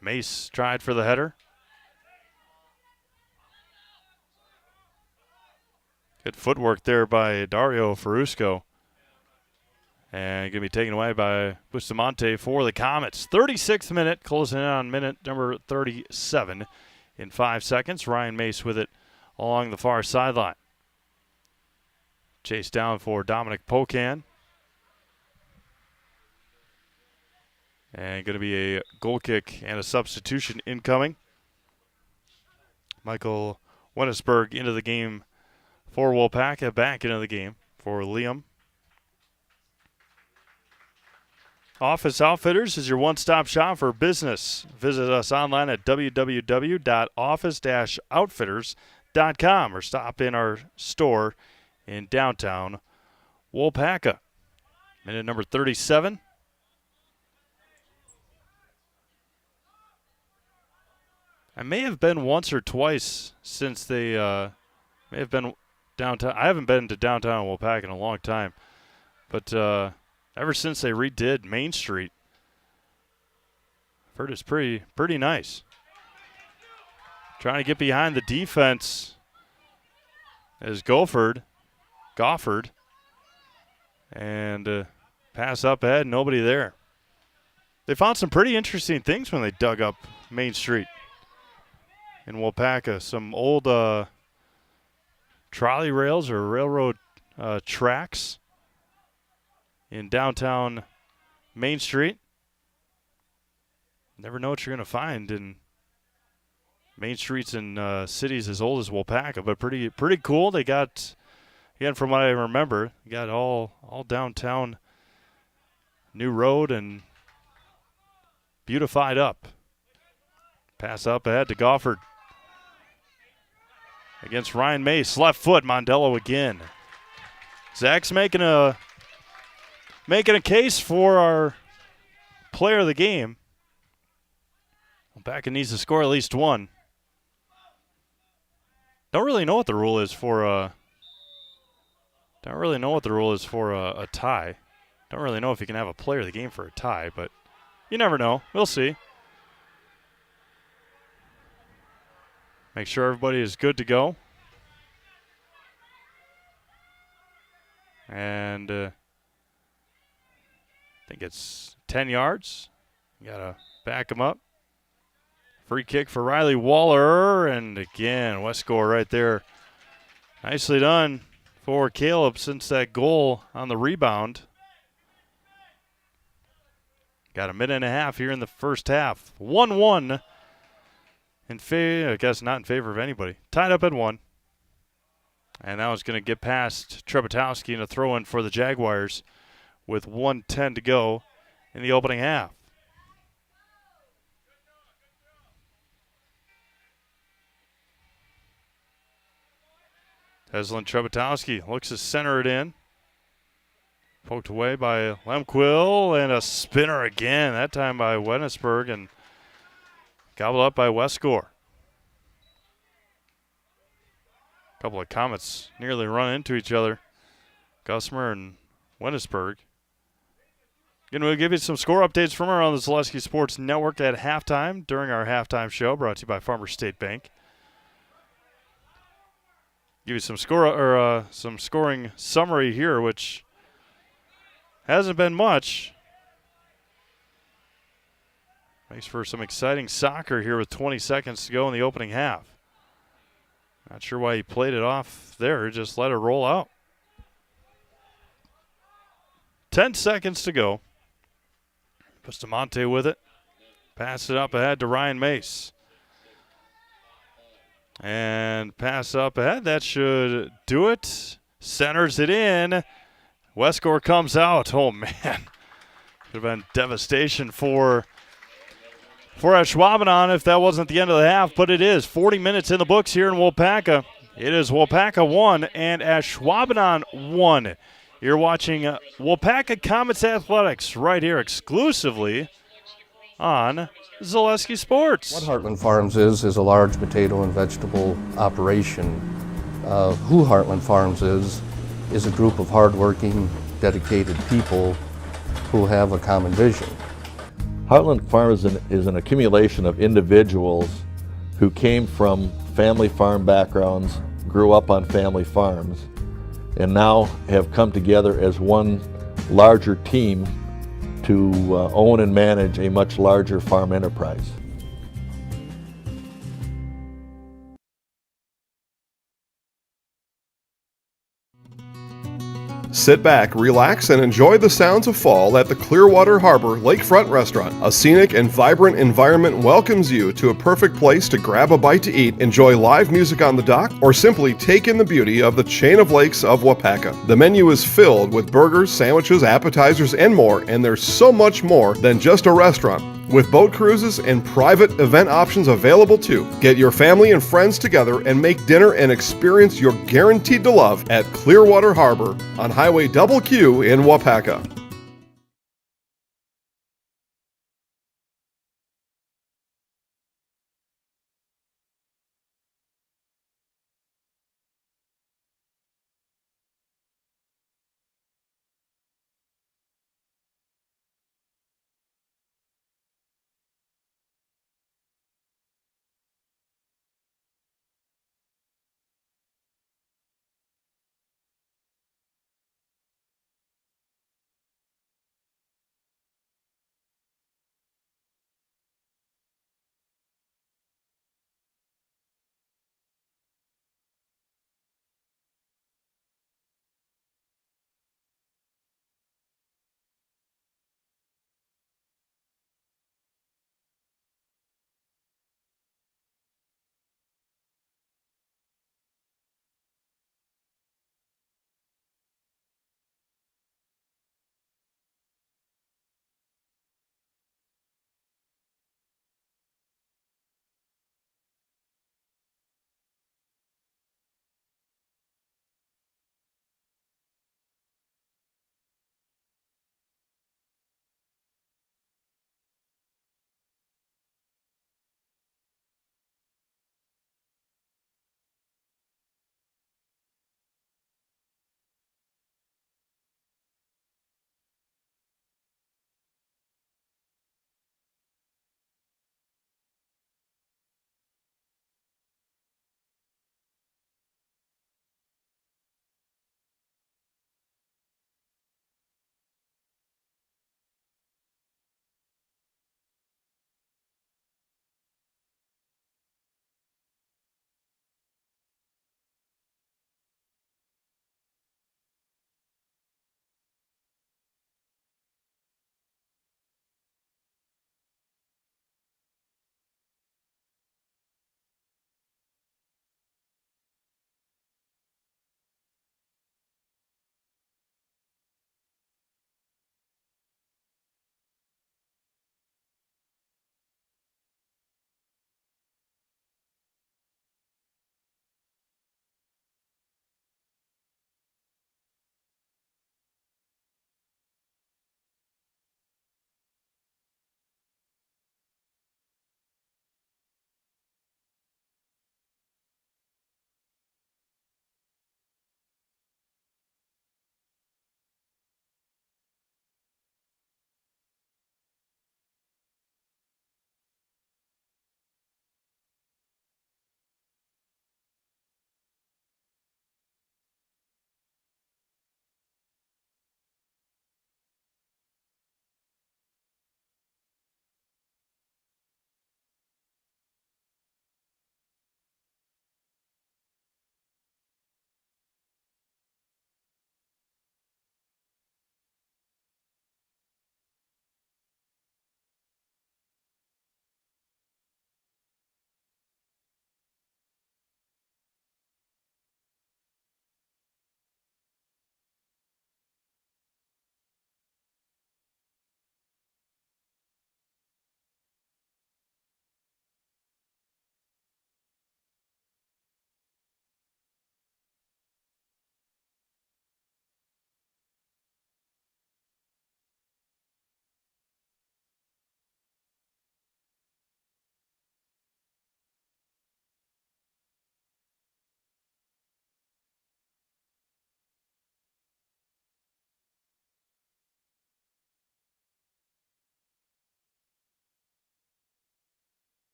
Mace tried for the header. Good footwork there by Dario Verusco. And going to be taken away by Bustamante for the Comets. 36th minute, closing in on minute number 37 in 5 seconds. Ryan Mace with it along the far sideline. Chase down for Dominic Pocan. And going to be a goal kick and a substitution incoming. Michael Wennesberg into the game for Waupaca, back into the game for Liam. Office Outfitters is your one-stop shop for business. Visit us online at www.office-outfitters.com or stop in our store in downtown Waupaca. Minute number 37. I may have been once or twice since they may have been downtown. I haven't been to downtown Waupaca in a long time, but ever since they redid Main Street, I've heard it's pretty nice. Trying to get behind the defense is Gofford, and pass up ahead, nobody there. They found some pretty interesting things when they dug up Main Street in Waupaca. Some old trolley rails or railroad tracks in downtown Main Street. Never know what you're going to find in main streets in cities as old as Waupaca, but pretty cool. They got, again, from what I remember, got all downtown new road and beautified up. Pass up ahead to Gofford. Against Ryan Mace, left foot, Mondello again. Zach's making a case for our player of the game. Waupaca needs to score at least one. Don't really know what the rule is for a tie. Don't really know if you can have a player of the game for a tie, but you never know. We'll see. Make sure everybody is good to go. And I think it's 10 yards. You got to back them up. Free kick for Riley Waller. And again, Westgore right there. Nicely done for Caleb since that goal on the rebound. Got a minute and a half here in the first half. 1-1. I guess not in favor of anybody. Tied up at 1. And that was going to get past Chepotowski and a throw-in for the Jaguars with 1:10 to go in the opening half. Heslin Chepotowski looks to center it in. Poked away by Lemquill and a spinner again, that time by Wennesberg, and gobbled up by Westgore. A couple of Comets nearly run into each other. Gusmer and Wennesberg. Again, we'll give you some score updates from around the Zaleski Sports Network at halftime during our halftime show, brought to you by Farmers State Bank. Give you some some scoring summary here, which hasn't been much. Makes for some exciting soccer here with 20 seconds to go in the opening half. Not sure why he played it off there. Just let it roll out. 10 seconds to go. Bustamante with it. Pass it up ahead to Ryan Mace. And pass up ahead. That should do it. Centers it in. Westgore comes out. Oh, man. Could have been devastation for Ashwaubenon if that wasn't the end of the half, but it is. 40 minutes in the books here in Waupaca. It is Waupaca 1 and Ashwaubenon 1. You're watching Waupaca Comets Athletics right here exclusively on Zaleski Sports. What Heartland Farms is a large potato and vegetable operation. Who Heartland Farms is a group of hardworking, dedicated people who have a common vision. Heartland Farms is an accumulation of individuals who came from family farm backgrounds, grew up on family farms, and now have come together as one larger team to own and manage a much larger farm enterprise. Sit back, relax, and enjoy the sounds of fall at the Clearwater Harbor Lakefront Restaurant. A scenic and vibrant environment welcomes you to a perfect place to grab a bite to eat, enjoy live music on the dock, or simply take in the beauty of the chain of lakes of Waupaca. The menu is filled with burgers, sandwiches, appetizers, and more, and there's so much more than just a restaurant. With boat cruises and private event options available too. Get your family and friends together and make dinner and experience you're guaranteed to love at Clearwater Harbor on Highway Q in Waupaca.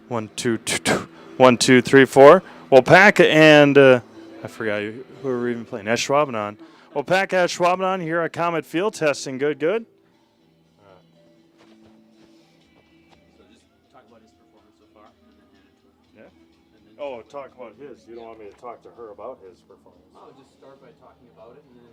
1, 2, 1, 2, 3, 4. Waupaca and I forgot who were we even playing. Ashwaubenon. Waupaca, Ashwaubenon here at Comet Field, testing good. So just talk about his performance so far, and then hand it to him. Yeah. Oh, talk about his. You don't want me to talk to her about his performance. I'll just start by talking about it, and then.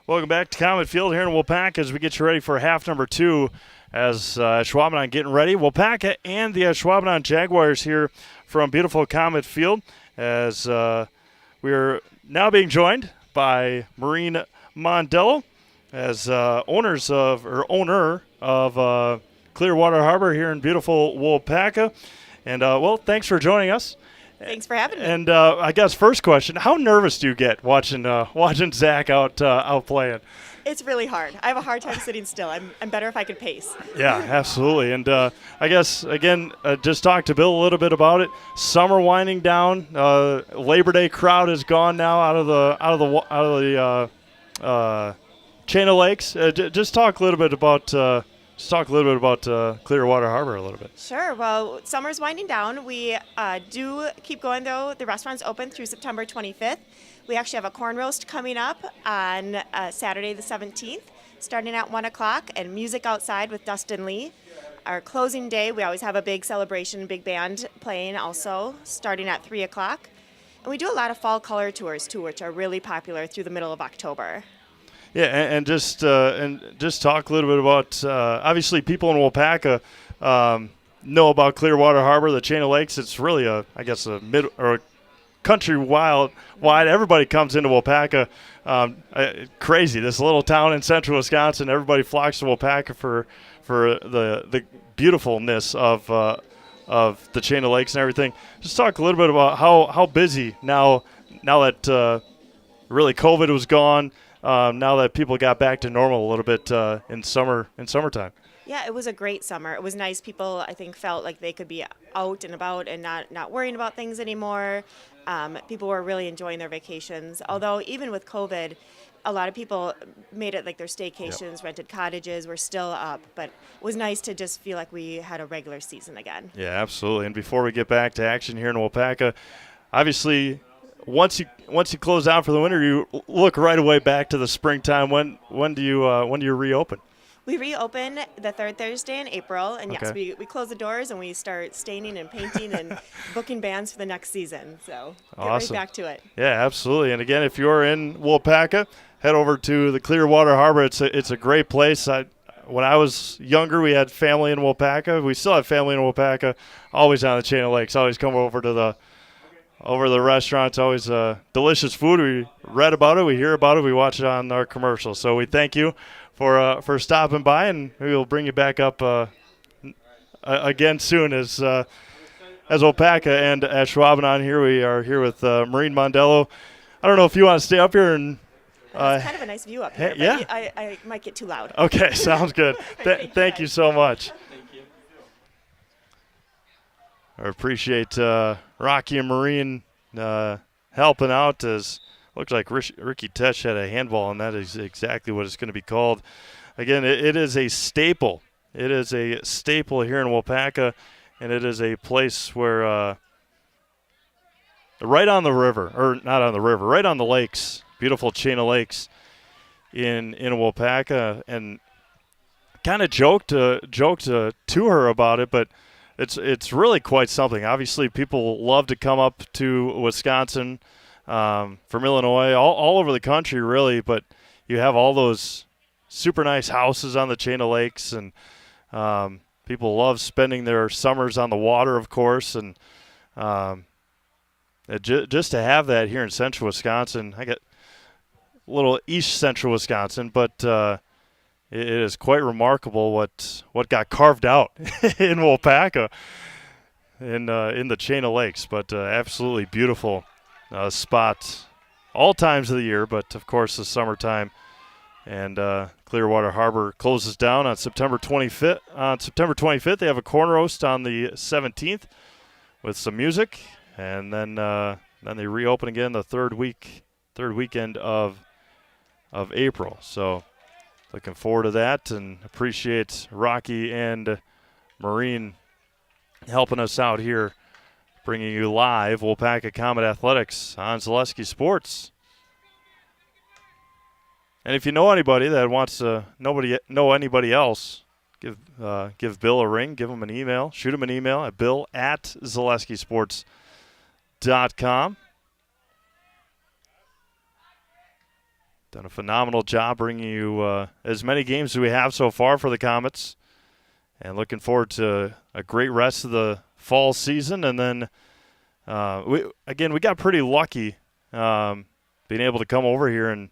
Welcome back to Comet Field here in Waupaca as we get you ready for half number 2 as Ashwaubenon getting ready. Waupaca and the Ashwaubenon Jaguars here from beautiful Comet Field as we are now being joined by Maureen Mondello as owner of Clearwater Harbor here in beautiful Waupaca. And, well, thanks for joining us. Thanks for having me. And I guess first question: how nervous do you get watching Zach out playing? It's really hard. I have a hard time sitting still. I'm better if I could pace. Yeah, absolutely. And I guess again, just talk to Bill a little bit about it. Summer winding down. Labor Day crowd is gone now out of the chain of lakes. Just talk a little bit about. Clearwater Harbor a little bit. Sure. Well, summer's winding down. We do keep going, though. The restaurant's open through September 25th. We actually have a corn roast coming up on Saturday the 17th, starting at 1 o'clock, and music outside with Dustin Lee. Our closing day, we always have a big celebration, big band playing also, starting at 3 o'clock. And we do a lot of fall color tours, too, which are really popular through the middle of October. Yeah, and just talk a little bit about obviously people in Waupaca know about Clearwater Harbor, the chain of lakes. It's really a mid or a country wide. Everybody comes into Waupaca. Crazy, this little town in central Wisconsin. Everybody flocks to Waupaca for the beautifulness of the chain of lakes and everything. Just talk a little bit about how busy now that really COVID was gone. Now that people got back to normal a little bit in summertime. Yeah, it was a great summer. It was nice. People, I think, felt like they could be out and about and not worrying about things anymore. People were really enjoying their vacations. Although even with COVID, a lot of people made it like their staycations, rented cottages, were still up. But it was nice to just feel like we had a regular season again. Yeah, absolutely. And before we get back to action here in Waupaca, obviously, once you close down for the winter, you look right away back to the springtime. When do you reopen? We reopen the third Thursday in April, and yes, we close the doors and we start staining and painting and booking bands for the next season. So get right back to it. Yeah, absolutely. And again, if you're in Waupaca, head over to the Clearwater Harbor. It's a great place. When I was younger, we had family in Waupaca. We still have family in Waupaca. Always on the chain of lakes. Always come over to the restaurant. It's always delicious food. We read about it, we hear about it, we watch it on our commercials. So we thank you for stopping by, and we will bring you back up again soon as Waupaca and Ashwaubenon here. We are here with Maureen Mondello. I don't know if you want to stay up here and. It's kind of a nice view up here, but yeah. I might get too loud. Okay, sounds good. Thank you so much. Thank you. I appreciate Rocky and Maureen helping out. As looks like Ricky Tesh had a handball, and that is exactly what it's going to be called. Again, it is a staple. It is a staple here in Waupaca, and it is a place where right on the river, or not on the river, right on the lakes, beautiful chain of lakes in Waupaca, and kind of joked to her about it, but it's really quite something. Obviously, people love to come up to Wisconsin from Illinois, all over the country, really. But you have all those super nice houses on the chain of lakes, and people love spending their summers on the water, of course. And just to have that here in central Wisconsin, I get a little east central Wisconsin, but it is quite remarkable what got carved out in Waupaca in the chain of lakes. But absolutely beautiful spot all times of the year, but of course the summertime. And Clearwater Harbor closes down on September 25th. On September 25th, they have a corn roast on the 17th with some music, and then they reopen again the third weekend of April. So looking forward to that and appreciate Rocky and Maureen helping us out here, bringing you live Waupaca Comet Athletics on Zaleski Sports. And if you know anybody that wants to know anybody else, give Bill a ring, give him an email, shoot him an email at bill@zaleskisports.com. Done a phenomenal job bringing you as many games as we have so far for the Comets. And looking forward to a great rest of the fall season. And then, we got pretty lucky being able to come over here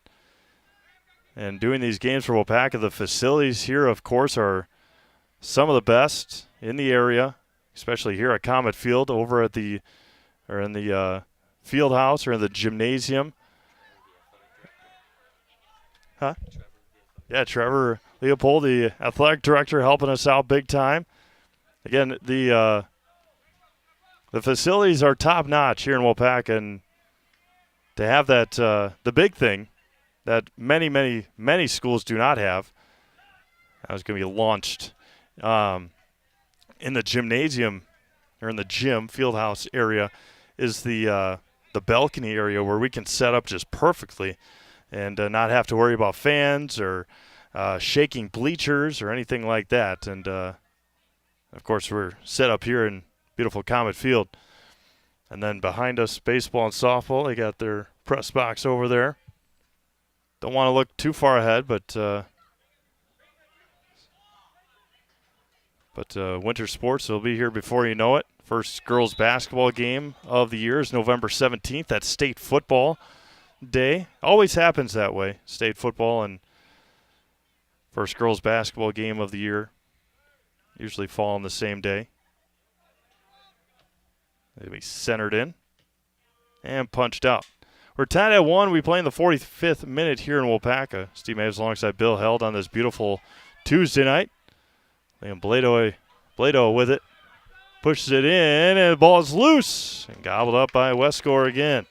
and doing these games for Waupaca. The facilities here, of course, are some of the best in the area, especially here at Comet Field, over at in the field house or in the gymnasium. Huh? Yeah, Trevor Leopold, the athletic director, helping us out big time. Again, the facilities are top notch here in Waupaca, and to have that, the big thing that many schools do not have, that was going to be launched in the gymnasium or in the gym field house area, is the balcony area where we can set up just perfectly and not have to worry about fans or shaking bleachers or anything like that. And, of course, we're set up here in beautiful Comet Field. And then behind us, baseball and softball, they got their press box over there. Don't want to look too far ahead, but winter sports will be here before you know it. First girls basketball game of the year is November 17th. That's state football day. Always happens that way. State football and first girls basketball game of the year usually fall on the same day. They'll be centered in and punched out. We're tied at 1. We play in the 45th minute here in Waupaca. Steve Maves alongside Bill Held on this beautiful Tuesday night. Liam Blado with it. Pushes it in, and the ball is loose and gobbled up by Westgore again.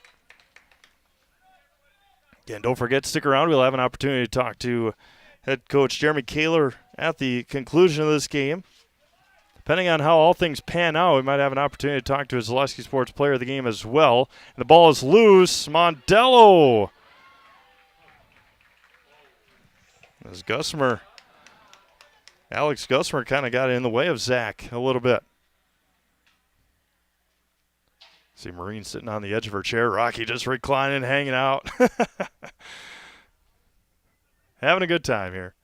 Again, don't forget, stick around. We'll have an opportunity to talk to head coach Jeremy Kaler at the conclusion of this game. Depending on how all things pan out, we might have an opportunity to talk to his Zaleski Sports player of the game as well. And the ball is loose. Mondello. As Alex Gusmer kind of got in the way of Zach a little bit. See Maureen sitting on the edge of her chair. Rocky just reclining, hanging out. Having a good time here.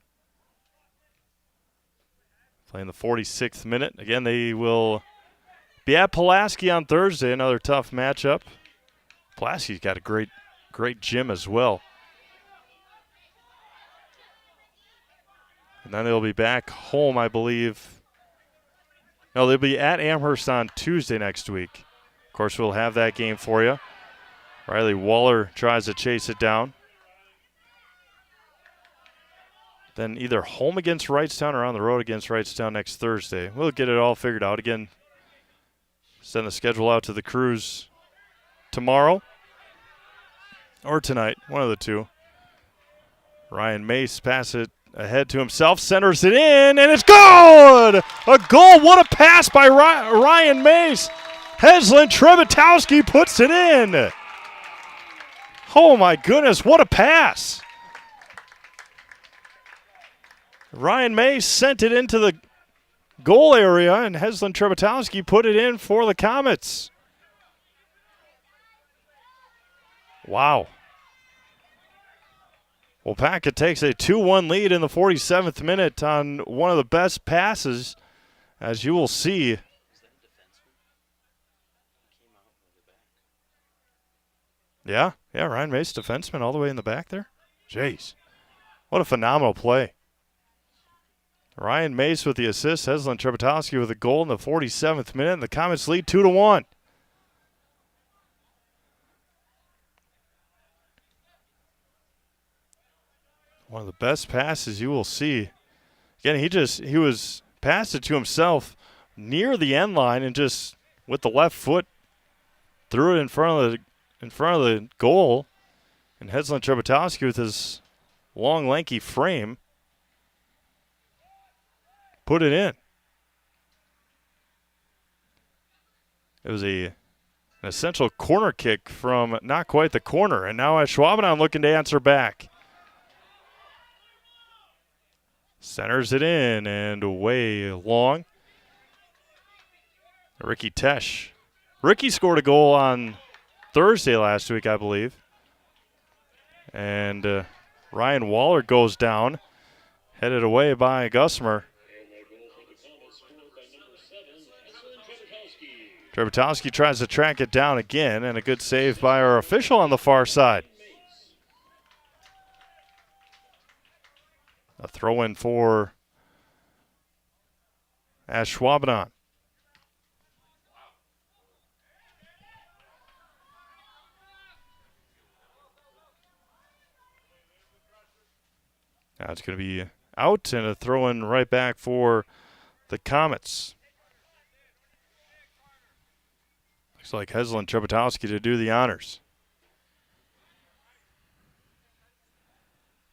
Playing the 46th minute. Again, they will be at Pulaski on Thursday. Another tough matchup. Pulaski's got a great gym as well. And then they'll be back home, I believe. No, they'll be at Amherst on Tuesday next week. Of course, we'll have that game for you. Riley Waller tries to chase it down. Then either home against Wrightstown or on the road against Wrightstown next Thursday. We'll get it all figured out. Again, send the schedule out to the crews tomorrow or tonight, one of the two. Ryan Mace passes it ahead to himself, centers it in, and it's good! A goal! What a pass by Ryan Mace! Heslin Trebitowski puts it in! Oh my goodness, what a pass! Ryan Mace sent it into the goal area, and Heslin Trebitowski put it in for the Comets. Wow. Waupaca takes a 2-1 lead in the 47th minute on one of the best passes, as you will see. Yeah, Ryan Mace, defenseman all the way in the back there. Jeez, what a phenomenal play. Ryan Mace with the assist, Heslin Trebitowski with a goal in the 47th minute, and the Comets lead 2-1. One of the best passes you will see. Again, he was passed it to himself near the end line and just with the left foot threw it in front of the goal. And Heslin Trebitowski with his long, lanky frame put it in. It was an essential corner kick from not quite the corner, and now Ashwaubenon looking to answer back. Centers it in and way long. Ricky Tesh. Ricky scored a goal on Thursday last week, I believe. And Ryan Waller goes down, headed away by Gusmer. Trebetowski tries to track it down again, and a good save by our official on the far side. A throw-in for Ashwaubenon. Now it's going to be out, and a throw-in right back for the Comets. Looks like Heslin Trebetowski to do the honors.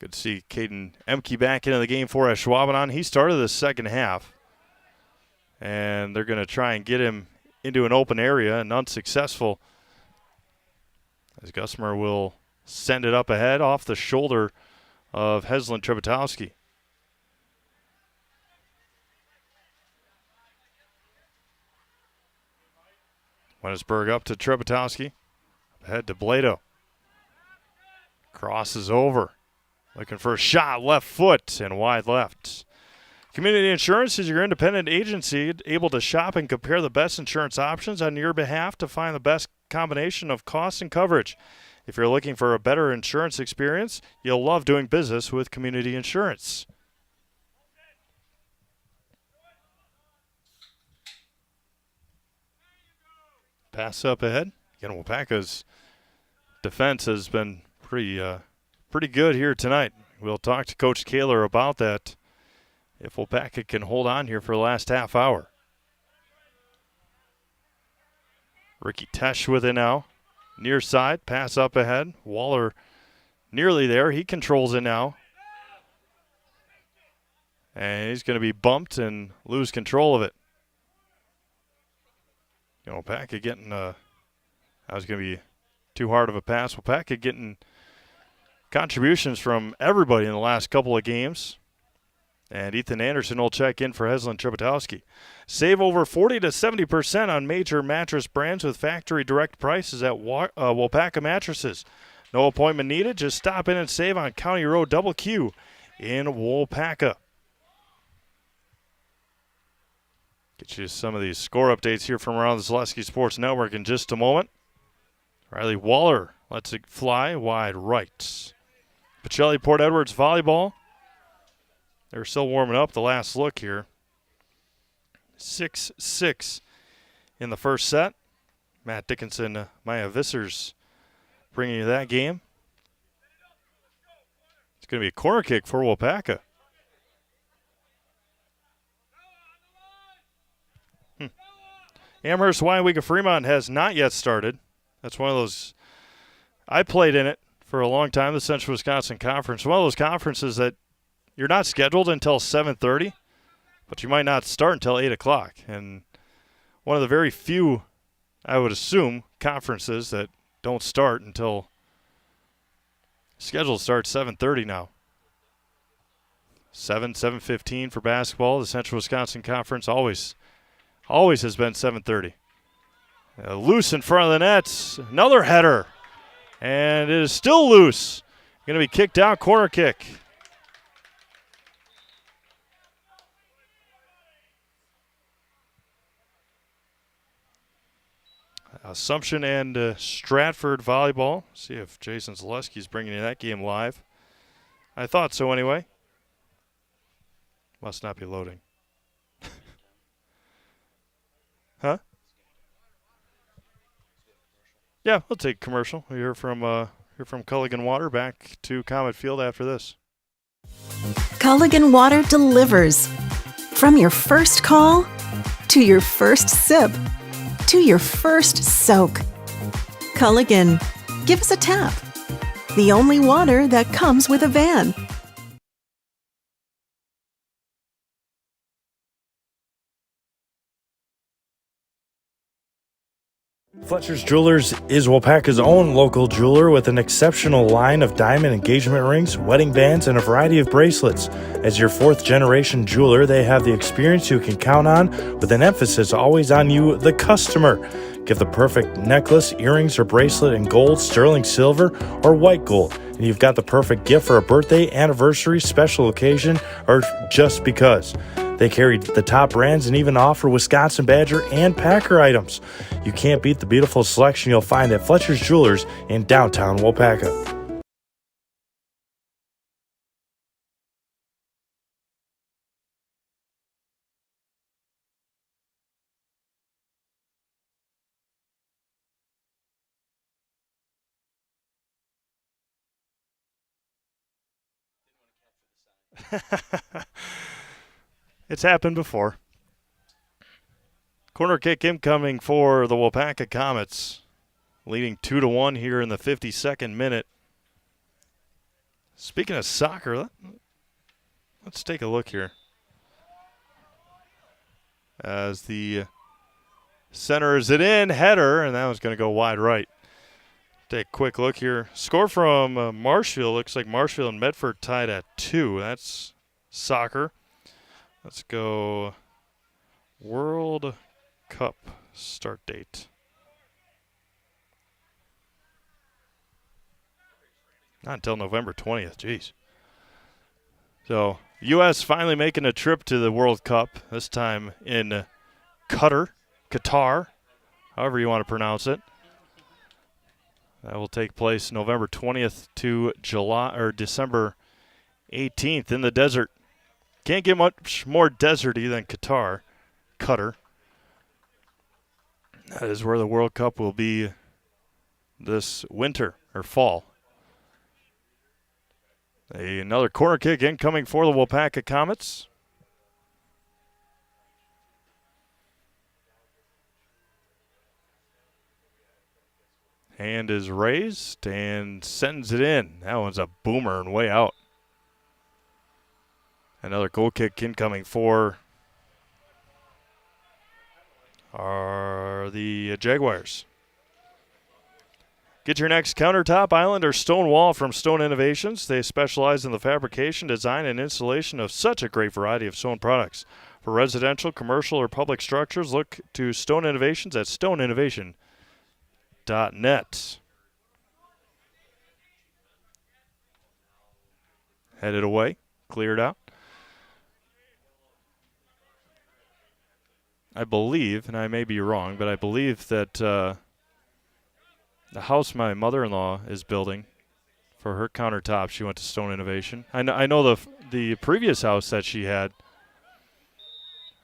Good to see Caden Emke back into the game for Ashwaubenon. He started the second half, and they're going to try and get him into an open area, and unsuccessful, as Gusmer will send it up ahead off the shoulder of Heslin Trebetowski. Wennesburg up to Trebetowski. Ahead to Blado. Crosses over. Looking for a shot, left foot, and wide left. Community Insurance is your independent agency able to shop and compare the best insurance options on your behalf to find the best combination of cost and coverage. If you're looking for a better insurance experience, you'll love doing business with Community Insurance. Pass up ahead. Again, Waupaca's defense has been pretty good here tonight. We'll talk to Coach Kaler about that if Waupaca can hold on here for the last half hour. Ricky Tesh with it now. Near side, pass up ahead. Waller nearly there. He controls it now. And he's going to be bumped and lose control of it. Waupaca getting, that was going to be too hard of a pass. Waupaca getting contributions from everybody in the last couple of games. And Ethan Anderson will check in for Heslin Trebetowski. Save over 40 to 70% on major mattress brands with factory direct prices at Waupaca Mattresses. No appointment needed. Just stop in and save on County Road Double Q in Waupaca. Get you some of these score updates here from around the Zaleski Sports Network in just a moment. Riley Waller lets it fly wide right. Pacelli Port Edwards volleyball. They're still warming up. The last look here. 6-6 in the first set. Matt Dickinson, Maya Vissers bringing you that game. It's going to be a corner kick for Waupaca. Amherst Waupaca Fremont has not yet started. That's one of those. I played in it for a long time, the Central Wisconsin Conference. One of those conferences that you're not scheduled until 7:30, but you might not start until 8 o'clock. And one of the very few, I would assume, conferences that don't start until scheduled starts 7:30 now. 7:15 for basketball. The Central Wisconsin Conference always has been 7:30. Loose in front of the net. Another header. And it is still loose. Going to be kicked out, corner kick. Assumption and Stratford volleyball. See if Jason Zaleski is bringing you that game live. I thought so anyway. Must not be loading. Huh? Yeah, we'll take commercial. We hear from Culligan Water. Back to Comet Field after this. Culligan Water delivers. From your first call to your first sip to your first soak. Culligan, give us a tap. The only water that comes with a van. Fletcher's Jewelers is Waupaca's own local jeweler with an exceptional line of diamond engagement rings, wedding bands, and a variety of bracelets. As your fourth-generation jeweler, they have the experience you can count on, with an emphasis always on you, the customer. Get the perfect necklace, earrings, or bracelet in gold, sterling silver, or white gold. And you've got the perfect gift for a birthday, anniversary, special occasion, or just because. They carry the top brands and even offer Wisconsin Badger and Packer items. You can't beat the beautiful selection you'll find at Fletcher's Jewelers in downtown Waupaca. It's happened before. Corner kick incoming for the Waupaca Comets, leading 2-1 here in the 52nd minute. Speaking of soccer, let's take a look here. As the centers it in, header, and that one's going to go wide right. Take a quick look here. Score from Marshfield. Looks like Marshfield and Medford tied at 2. That's soccer. Let's go World Cup start date. Not until November 20th. Jeez. So, U.S. finally making a trip to the World Cup, this time in Qatar, however you want to pronounce it. That will take place November 20th to December 18th in the desert. Can't get much more deserty than Qatar. That is where the World Cup will be this winter or fall. Another corner kick incoming for the Waupaca Comets. Hand is raised and sends it in. That one's a boomer and way out. Another goal kick incoming for the Jaguars. Get your next countertop, island, or stone wall from Stone Innovations. They specialize in the fabrication, design, and installation of such a great variety of stone products. For residential, commercial, or public structures, look to Stone Innovations at stoneinnovation.net. Headed away, cleared out. I believe, and I may be wrong, but I believe that the house my mother-in-law is building for her countertop, she went to Stone Innovation. I know the previous house that she had.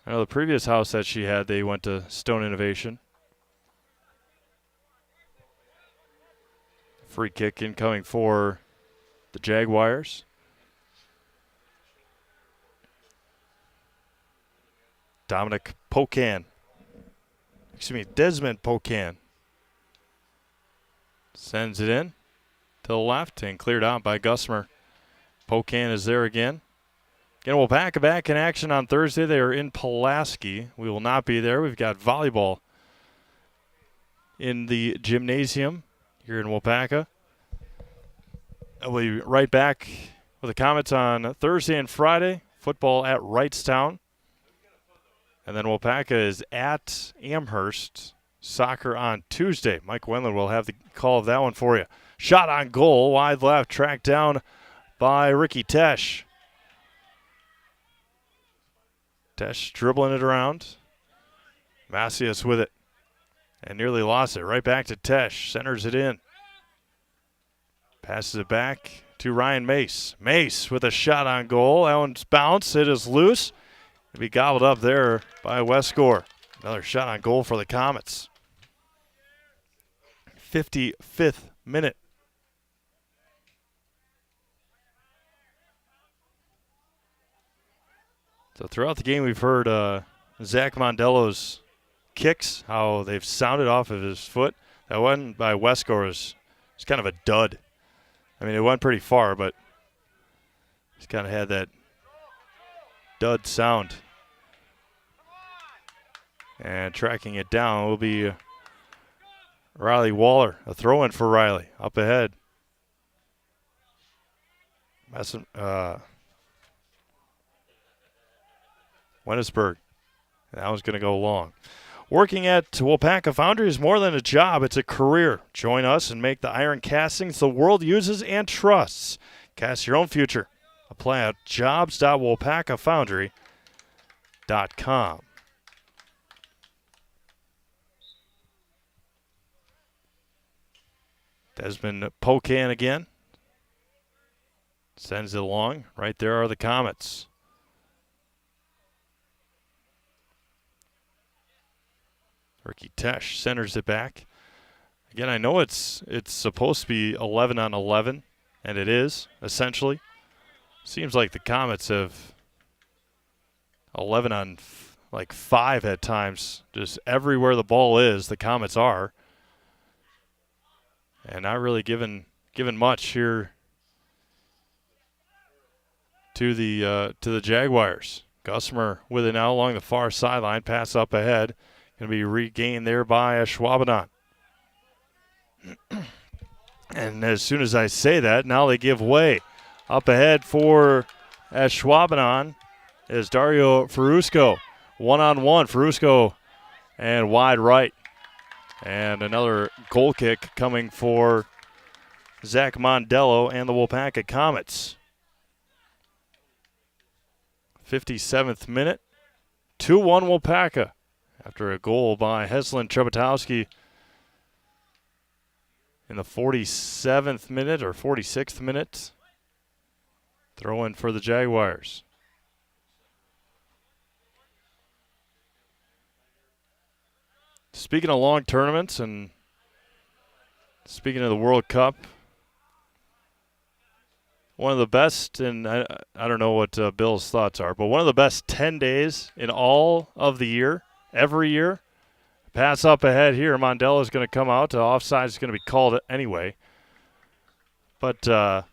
They went to Stone Innovation. Free kick incoming for the Jaguars. Desmond Pocan sends it in to the left and cleared out by Gusmer. Pocan is there again. Again, Waupaca back in action on Thursday. They are in Pulaski. We will not be there. We've got volleyball in the gymnasium here in Waupaca. We'll be right back with the Comets on Thursday and Friday. Football at Wrightstown. And then Waupaca is at Amherst. Soccer on Tuesday. Mike Wendland will have the call of that one for you. Shot on goal, wide left, tracked down by Ricky Tesh. Tesh dribbling it around. Macias with it. And nearly lost it. Right back to Tesh. Centers it in. Passes it back to Ryan Mace. Mace with a shot on goal. That one's bounced. It is loose. It'll be gobbled up there by Westgore. Another shot on goal for the Comets. 55th minute. So throughout the game, we've heard Zach Mondello's kicks, how they've sounded off of his foot. That one by Westgore is kind of a dud. I mean, it went pretty far, but it's kind of had that dud sound. And tracking it down will be Riley Waller, a throw-in for Riley, up ahead. Wennesburg. That was going to go long. Working at Waupaca Foundry is more than a job, it's a career. Join us and make the iron castings the world uses and trusts. Cast your own future. Apply at jobs.waupacafoundry.com. Desmond Pocan again. Sends it along. Right there are the Comets. Ricky Tesh centers it back. Again, I know it's supposed to be 11 on 11, and it is, essentially. Seems like the Comets have 11 on 5 at times. Just everywhere the ball is, the Comets are. And not really given much here to the Jaguars. Gusmer with it now along the far sideline. Pass up ahead. Going to be regained there by Ashwaubenon. And as soon as I say that, now they give way. Up ahead for Ashwaubenon is Dario Ferusco. One-on-one, Ferusco and wide right. And another goal kick coming for Zach Mondello and the Waupaca Comets. 57th minute, 2-1 Waupaca after a goal by Heslin Trebotowski in the 47th minute or 46th minute. Throw in for the Jaguars. Speaking of long tournaments and speaking of the World Cup, one of the best, and I don't know what Bill's thoughts are, but one of the best 10 days in all of the year, every year. Pass up ahead here. Mondello is going to come out. Offside is going to be called anyway. But some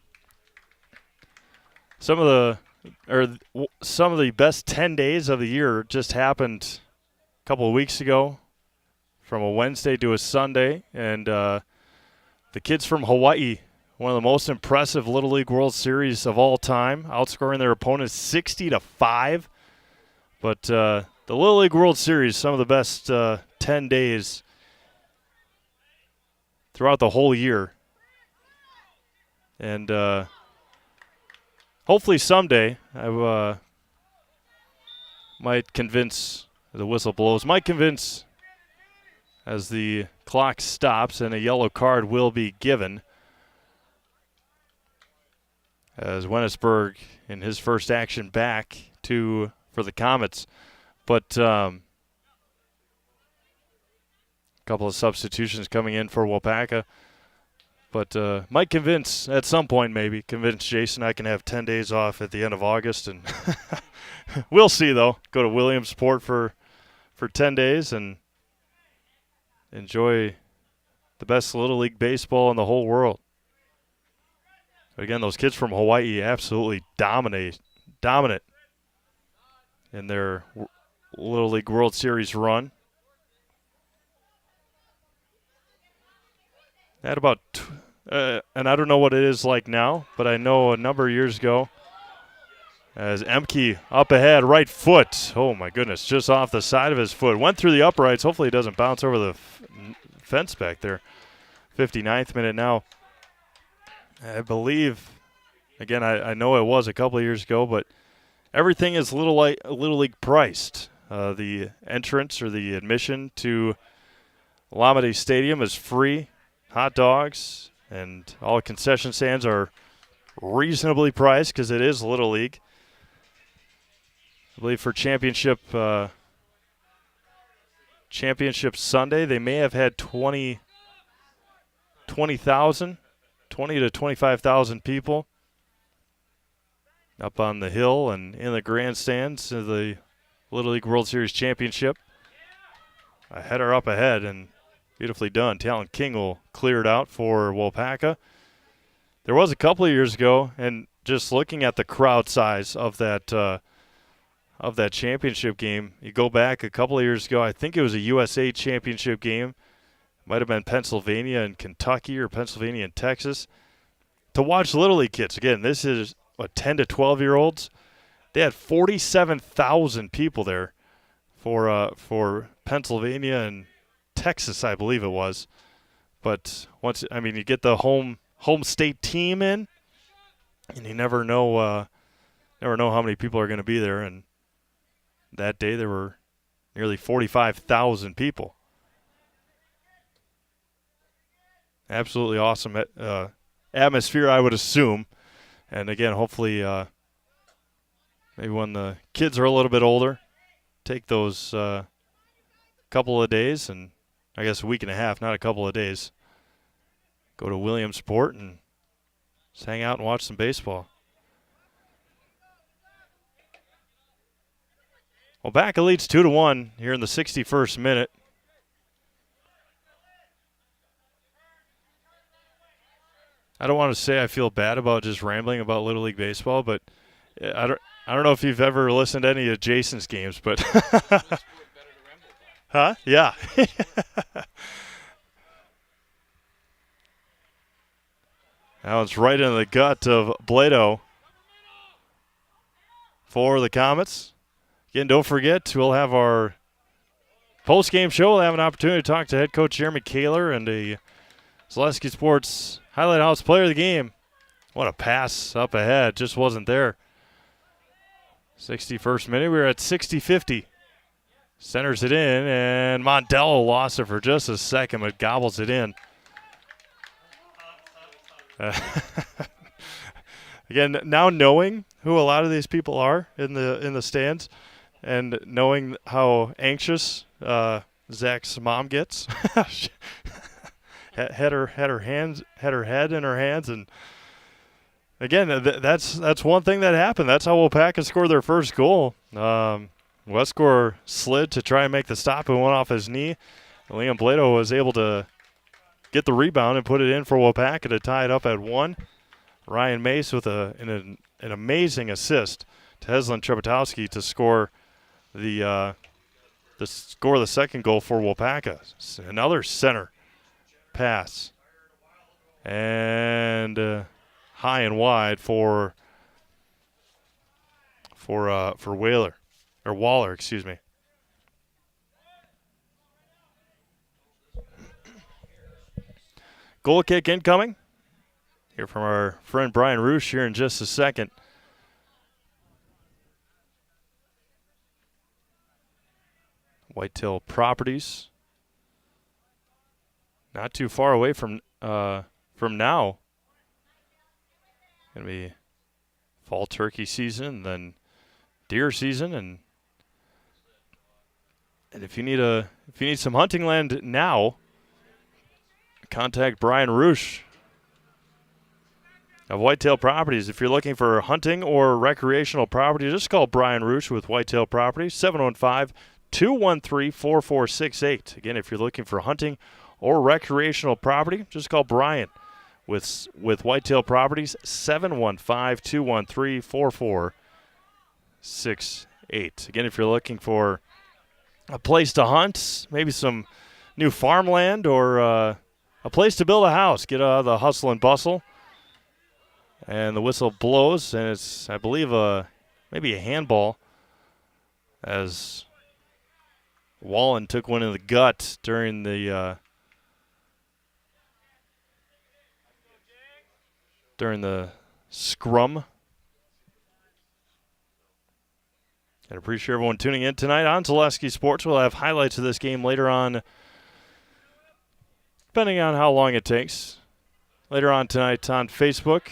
of the best 10 days of the year just happened a couple of weeks ago, from a Wednesday to a Sunday, and the kids from Hawaii, one of the most impressive Little League World Series of all time, outscoring their opponents 60-5. But the Little League World Series, some of the best 10 days throughout the whole year. And hopefully someday I might convince, the whistle blows, as the clock stops and a yellow card will be given, as Wennesburg in his first action back for the Comets. But a couple of substitutions coming in for Waupaca. But might convince, at some point maybe, convince Jason I can have 10 days off at the end of August. And we'll see, though. Go to Williamsport for 10 days and enjoy the best Little League baseball in the whole world. But again, those kids from Hawaii absolutely dominant in their Little League World Series run. At about, and I don't know what it is like now, but I know a number of years ago, as Emke up ahead, right foot. Oh, my goodness, just off the side of his foot. Went through the uprights. Hopefully it doesn't bounce over the fence back there. 59th minute now. I believe, again, I know it was a couple of years ago, but everything is Little League priced. The entrance or the admission to Alameda Stadium is free. Hot dogs and all concession stands are reasonably priced because it is Little League. I believe for championship Sunday, they may have had 20,000, 20 to 25,000 people up on the hill and in the grandstands of the Little League World Series Championship. A header up ahead and beautifully done. Talon King will clear it out for Waupaca. There was a couple of years ago, and just looking at the crowd size of that championship game, you go back a couple of years ago, I think it was a USA championship game. might have been Pennsylvania and Kentucky or Pennsylvania and Texas, to watch Little League kids. Again, this is 10 to 12-year-olds. They had 47,000 people there for Pennsylvania and Texas, I believe it was. But you get the home state team in, and you never know how many people are going to be there. And that day there were nearly 45,000 people. Absolutely awesome atmosphere, I would assume. And again, hopefully, maybe when the kids are a little bit older, take those couple of days, and I guess a week and a half, not a couple of days, go to Williamsport and just hang out and watch some baseball. Waupaca leads 2-1 here in the 61st minute. I don't want to say I feel bad about just rambling about Little League baseball, but I don't know if you've ever listened to any of Jason's games, but huh? Yeah. That one's right in the gut of Blado for the Comets. Again, don't forget, we'll have our post-game show. We'll have an opportunity to talk to head coach Jeremy Kaler and a Zaleski Sports Highlight House player of the game. What a pass up ahead. Just wasn't there. 61st minute. We were at 60-50. Centers it in, and Mondello lost it for just a second, but gobbles it in. Again, now knowing who a lot of these people are in the stands, and knowing how anxious Zach's mom gets, had her head in her hands, and again, that's one thing that happened. That's how Waupaca scored their first goal. Westgore slid to try and make the stop and went off his knee. Liam Blado was able to get the rebound and put it in for Waupaca to tie it up at 1. Ryan Mace with an amazing assist to Heslin Trebotowski to score the second goal for Waupaca. Another center pass, and high and wide for Waller, excuse me. Goal kick incoming. Hear from our friend Brian Roosh here in just a second. Whitetail Properties. Not too far away from now. Gonna be fall turkey season, then deer season, and if you need some hunting land now, contact Brian Roosh of Whitetail Properties. If you're looking for hunting or recreational property, just call Brian Roosh with Whitetail Properties, 715-213-4468. Again, if you're looking for hunting or recreational property, just call Brian with Whitetail Properties, 715-213-4468. Again, if you're looking for a place to hunt, maybe some new farmland, or a place to build a house, get out of the hustle and bustle. And the whistle blows, and it's, I believe, maybe a handball, as Wallen took one in the gut during the scrum. And appreciate everyone tuning in tonight on Zaleski Sports. We'll have highlights of this game later on, depending on how long it takes. Later on tonight on Facebook,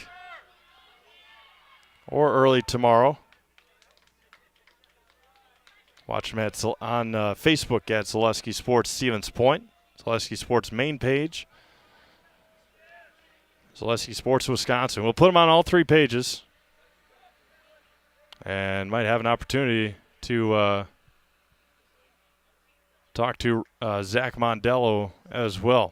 or early tomorrow. Watch them on Facebook at Zaleski Sports Stevens Point, Zaleski Sports main page, Zaleski Sports Wisconsin. We'll put them on all three pages, and might have an opportunity to talk to Zach Mondello as well.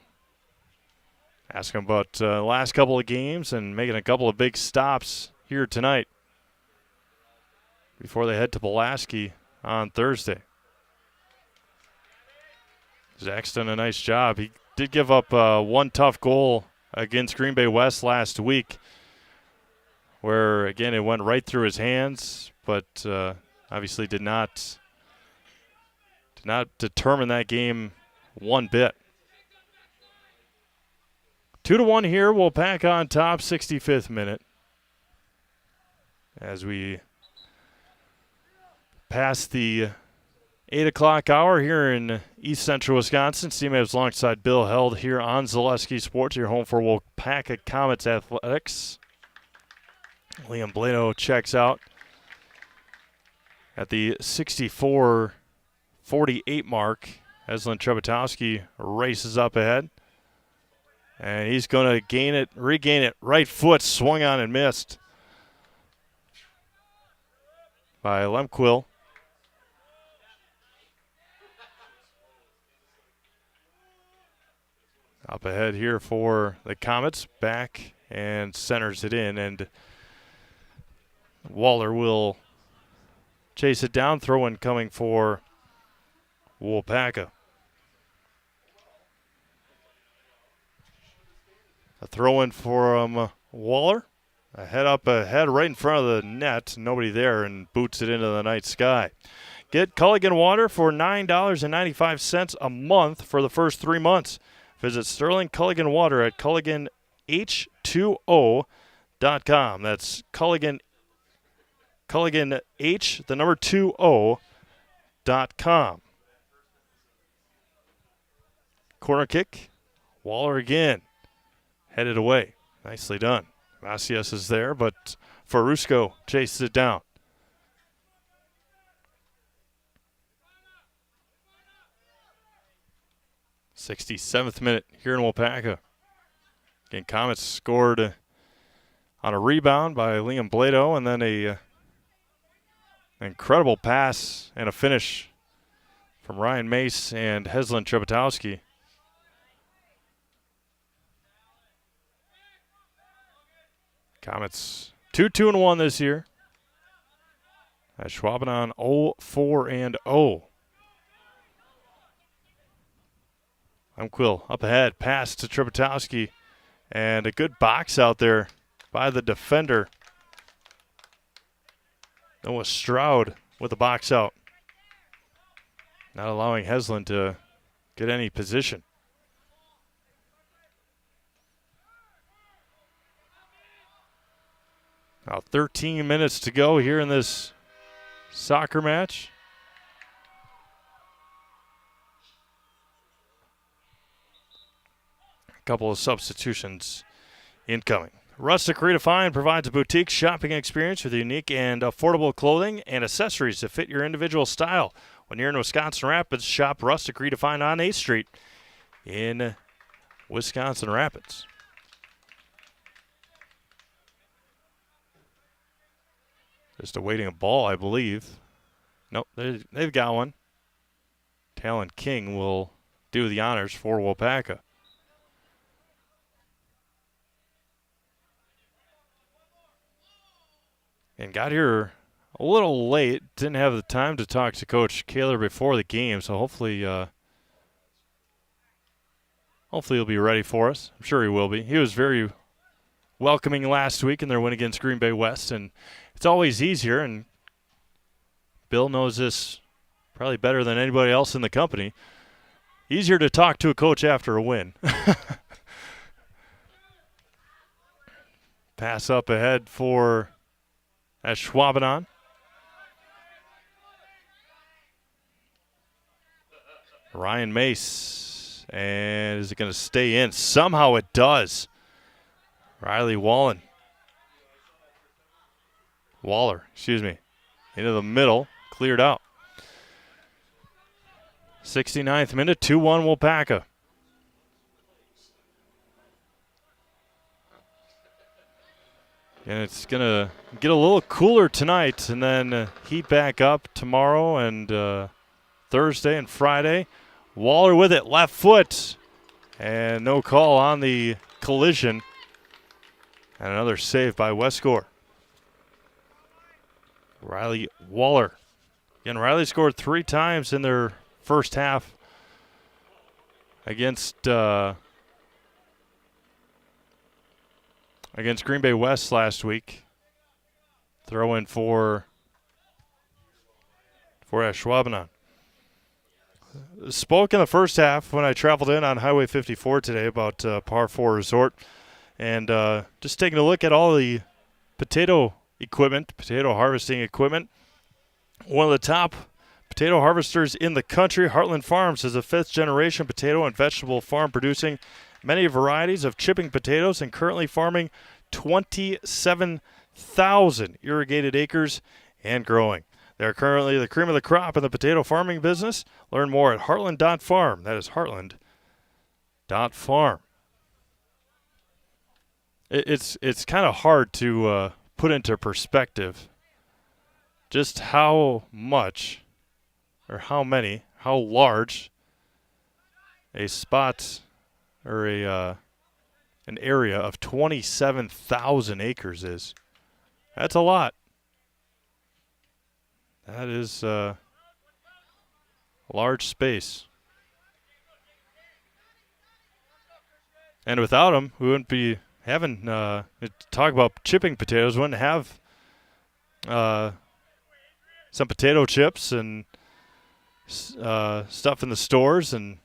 Ask him about the last couple of games and making a couple of big stops here tonight before they head to Pulaski on Thursday. Zach's done a nice job. He did give up one tough goal against Green Bay West last week, where, again, it went right through his hands, but obviously did not determine that game one bit. 2-1 here. Waupaca on top, 65th minute. As we pass the 8 o'clock hour here in East Central Wisconsin. CMAVs alongside Bill Held here on Zaleski Sports, your home for Waupaca Comets Athletics. Liam Blano checks out at the 64-48 mark. Eslin Trebetowski races up ahead. And he's going to regain it. Right foot swung on and missed by Lemquill. Up ahead here for the Comets, back and centers it in, and Waller will chase it down, throw-in coming for Waupaca. A throw-in for Waller, a head up ahead right in front of the net, nobody there, and boots it into the night sky. Get Culligan Water for $9.95 a month for the first 3 months. Visit Sterling Culligan Water at CulliganH2O.com. That's Culligan H, the number 2O.com. Corner kick. Waller again. Headed away. Nicely done. Macias is there, but Farusco chases it down. 67th minute here in Waupaca. Again, Comets scored on a rebound by Liam Blado, and then an incredible pass and a finish from Ryan Mace and Heslin Trebetowski. Comets 2-2-1 this year. Ashwaubenon 0-4-0. Quill up ahead, pass to Trebetowski, and a good box out there by the defender. Noah Stroud with the box out, not allowing Heslin to get any position. Now 13 minutes to go here in this soccer match. Couple of substitutions incoming. Rustic Redefined provides a boutique shopping experience with unique and affordable clothing and accessories to fit your individual style. When you're in Wisconsin Rapids, shop Rustic Redefined on 8th Street in Wisconsin Rapids. Just awaiting a ball, I believe. Nope, they've got one. Talon King will do the honors for Waupaca. And got here a little late. Didn't have the time to talk to Coach Kaler before the game, so hopefully he'll be ready for us. I'm sure he will be. He was very welcoming last week in their win against Green Bay West, and it's always easier, and Bill knows this probably better than anybody else in the company. Easier to talk to a coach after a win. Pass up ahead for Ashwaubenon. Ryan Mace. And is it going to stay in? Somehow it does. Riley Waller, into the middle, cleared out. 69th minute, 2-1 Waupaca. And it's going to get a little cooler tonight and then heat back up tomorrow and Thursday and Friday. Waller with it, left foot. And no call on the collision. And another save by Westgore. Riley Waller. Again, Riley scored 3 times in their first half against Green Bay West last week. Throw in for Ashwaubenon. Spoke in the first half when I traveled in on Highway 54 today about Par 4 Resort, and just taking a look at all the potato harvesting equipment. One of the top potato harvesters in the country, Heartland Farms, is a fifth-generation potato and vegetable farm producing many varieties of chipping potatoes and currently farming 27,000 irrigated acres and growing. They're currently the cream of the crop in the potato farming business. Learn more at heartland.farm. That is heartland.farm. It's kind of hard to put into perspective just how much or how large a spot or an area of 27,000 acres is. That's a lot. That is a large space. And without them, we wouldn't be having, talk about chipping potatoes, we wouldn't have some potato chips and stuff in the stores. And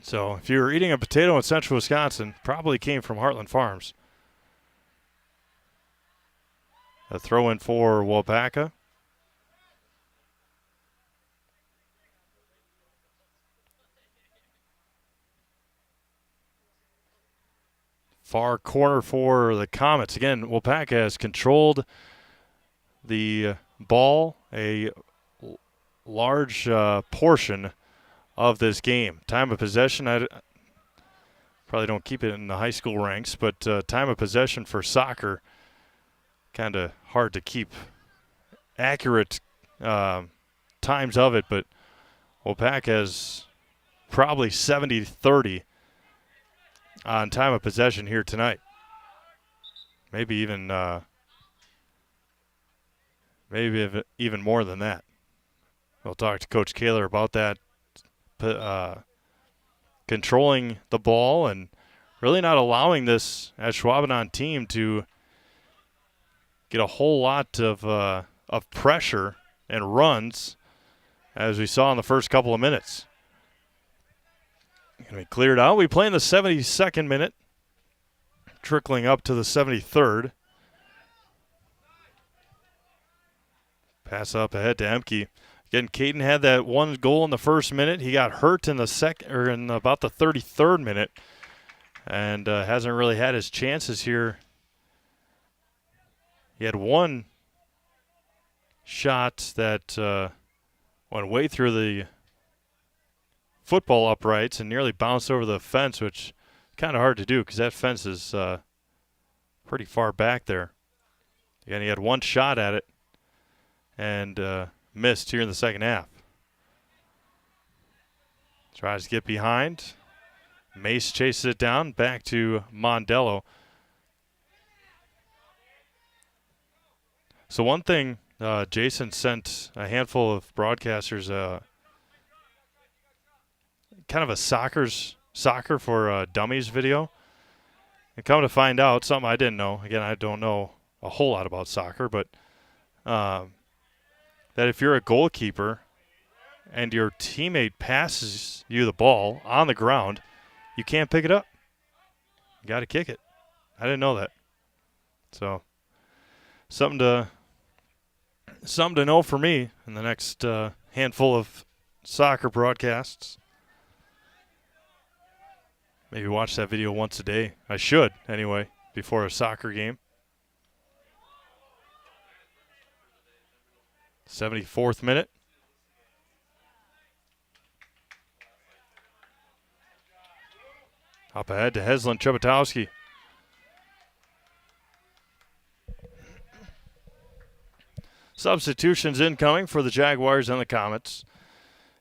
so if you were eating a potato in central Wisconsin, probably came from Heartland Farms. A throw in for Waupaca. Far corner for the Comets. Again, Waupaca has controlled the ball a large portion of this game. Time of possession, I probably don't keep it in the high school ranks, but time of possession for soccer, kind of hard to keep accurate times of it, but Waupaca has probably 70-30 on time of possession here tonight. Maybe even more than that. We'll talk to Coach Kaler about that. Controlling the ball and really not allowing this Ashwaubenon team to get a whole lot of pressure and runs, as we saw in the first couple of minutes. Going to be cleared out. We play in the 72nd minute, trickling up to the 73rd. Pass up ahead to Emke. Again, Caden had that one goal in the first minute. He got hurt in in about the 33rd minute, and hasn't really had his chances here. He had one shot that went way through the football uprights and nearly bounced over the fence, which is kind of hard to do because that fence is pretty far back there. Again, he had one shot at it and missed here in the second half. Tries to get behind. Mace chases it down, back to Mondello. So one thing, Jason sent a handful of broadcasters kind of a soccer for dummies video. And come to find out, something I didn't know. Again, I don't know a whole lot about soccer, but that if you're a goalkeeper and your teammate passes you the ball on the ground, you can't pick it up. You got to kick it. I didn't know that. So something to know for me in the next handful of soccer broadcasts. Maybe watch that video once a day. I should, anyway, before a soccer game. 74th minute. Up ahead to Heslin Chebotowski. Substitutions incoming for the Jaguars and the Comets.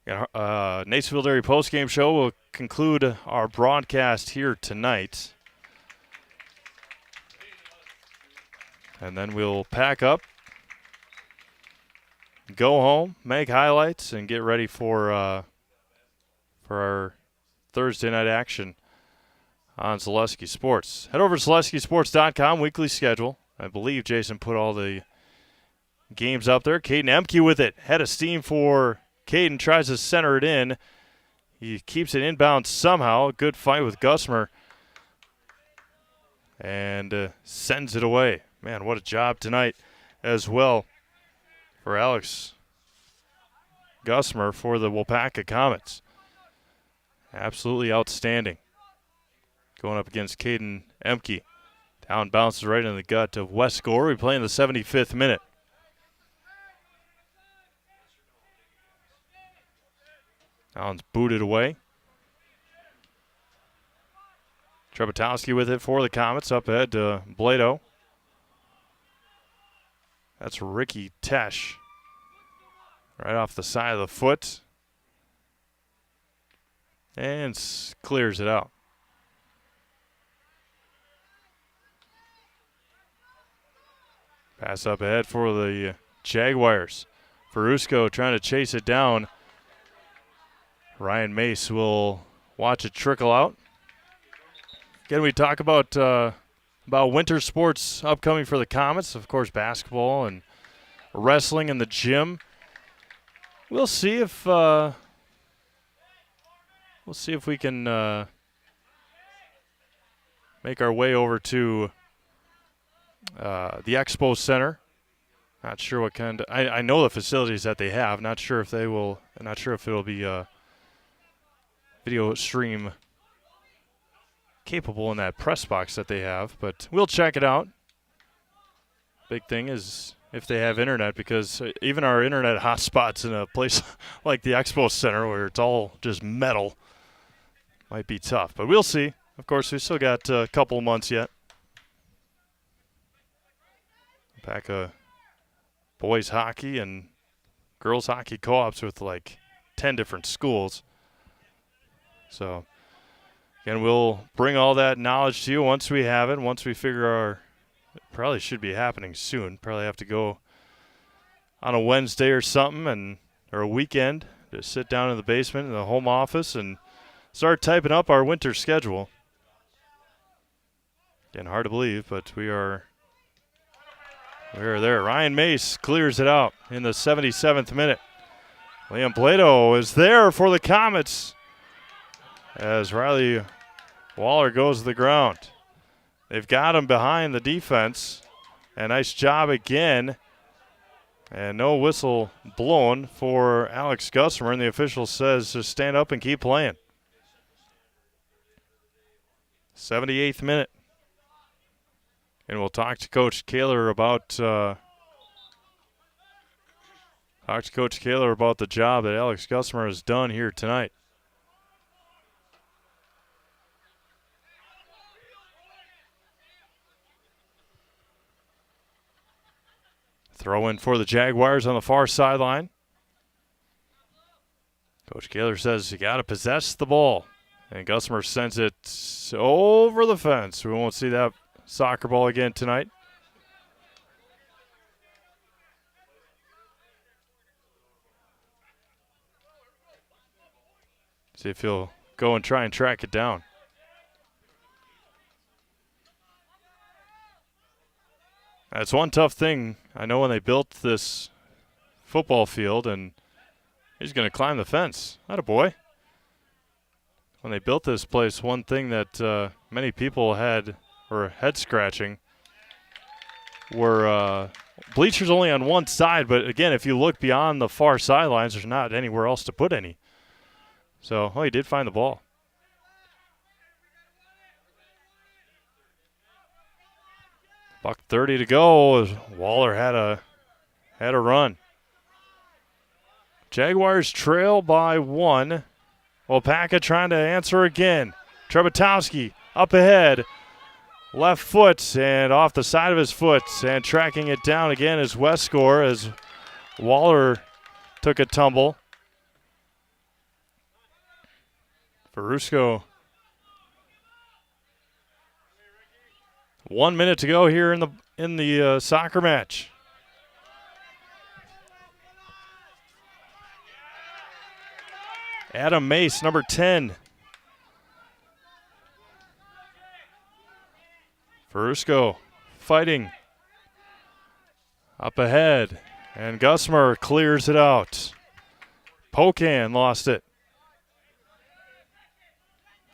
Nacenville Dairy postgame show will conclude our broadcast here tonight. And then we'll pack up, go home, make highlights, and get ready for our Thursday night action on Zaleski Sports. Head over to ZaleskiSports.com, weekly schedule. I believe Jason put all the games up there. Caden Emke with it. Head of steam for Caden. Tries to center it in. He keeps it inbound somehow. Good fight with Gusmer. And sends it away. Man, what a job tonight as well for Alex Gusmer for the Waupaca Comets. Absolutely outstanding. Going up against Caden Emke. Down bounces right in the gut of Westgore. We play in the 75th minute. Allen's booted away. Trebotowski with it for the Comets. Up ahead to Blado. That's Ricky Tesh. Right off the side of the foot. And clears it out. Pass up ahead for the Jaguars. Ferusco trying to chase it down. Ryan Mace will watch it trickle out. Again, we talk about winter sports upcoming for the Comets. Of course, basketball and wrestling in the gym. We'll see if we can make our way over to the Expo Center. Not sure what kind of, I know the facilities that they have. Not sure if they will. I'm not sure if it'll be video stream capable in that press box that they have, but we'll check it out. Big thing is if they have internet, because even our internet hotspots in a place like the Expo Center where it's all just metal might be tough, but we'll see. Of course, we still got a couple months yet. Pack of boys hockey and girls hockey co-ops with like 10 different schools. So, again, we'll bring all that knowledge to you once we have it, once we figure it probably should be happening soon. Probably have to go on a Wednesday or something, or a weekend, to sit down in the basement in the home office and start typing up our winter schedule. Again, hard to believe, but we are there. Ryan Mace clears it out in the 77th minute. Liam Blado is there for the Comets as Riley Waller goes to the ground. They've got him behind the defense. A nice job again. And no whistle blown for Alex Gusmer, and the official says to stand up and keep playing. 78th minute. And we'll talk to Coach Kaler about the job that Alex Gusmer has done here tonight. Throw in for the Jaguars on the far sideline. Coach Kaler says you got to possess the ball. And Gusmer sends it over the fence. We won't see that soccer ball again tonight. See if he'll go and try and track it down. That's one tough thing. I know when they built this football field, and he's going to climb the fence. Attaboy. When they built this place, one thing that many people had, or head-scratching, were bleachers only on one side. But, again, if you look beyond the far sidelines, there's not anywhere else to put any. So, he did find the ball. $1:30 to go as Waller had a run. Jaguars trail by 1. Waupaca trying to answer again. Trebotowski up ahead. Left foot and off the side of his foot, and tracking it down again is Westgore as Waller took a tumble. Ferusco. 1 minute to go here in the soccer match. Adam Mace, number 10, Ferusco fighting. Up ahead. And Gusmer clears it out. Pocan lost it.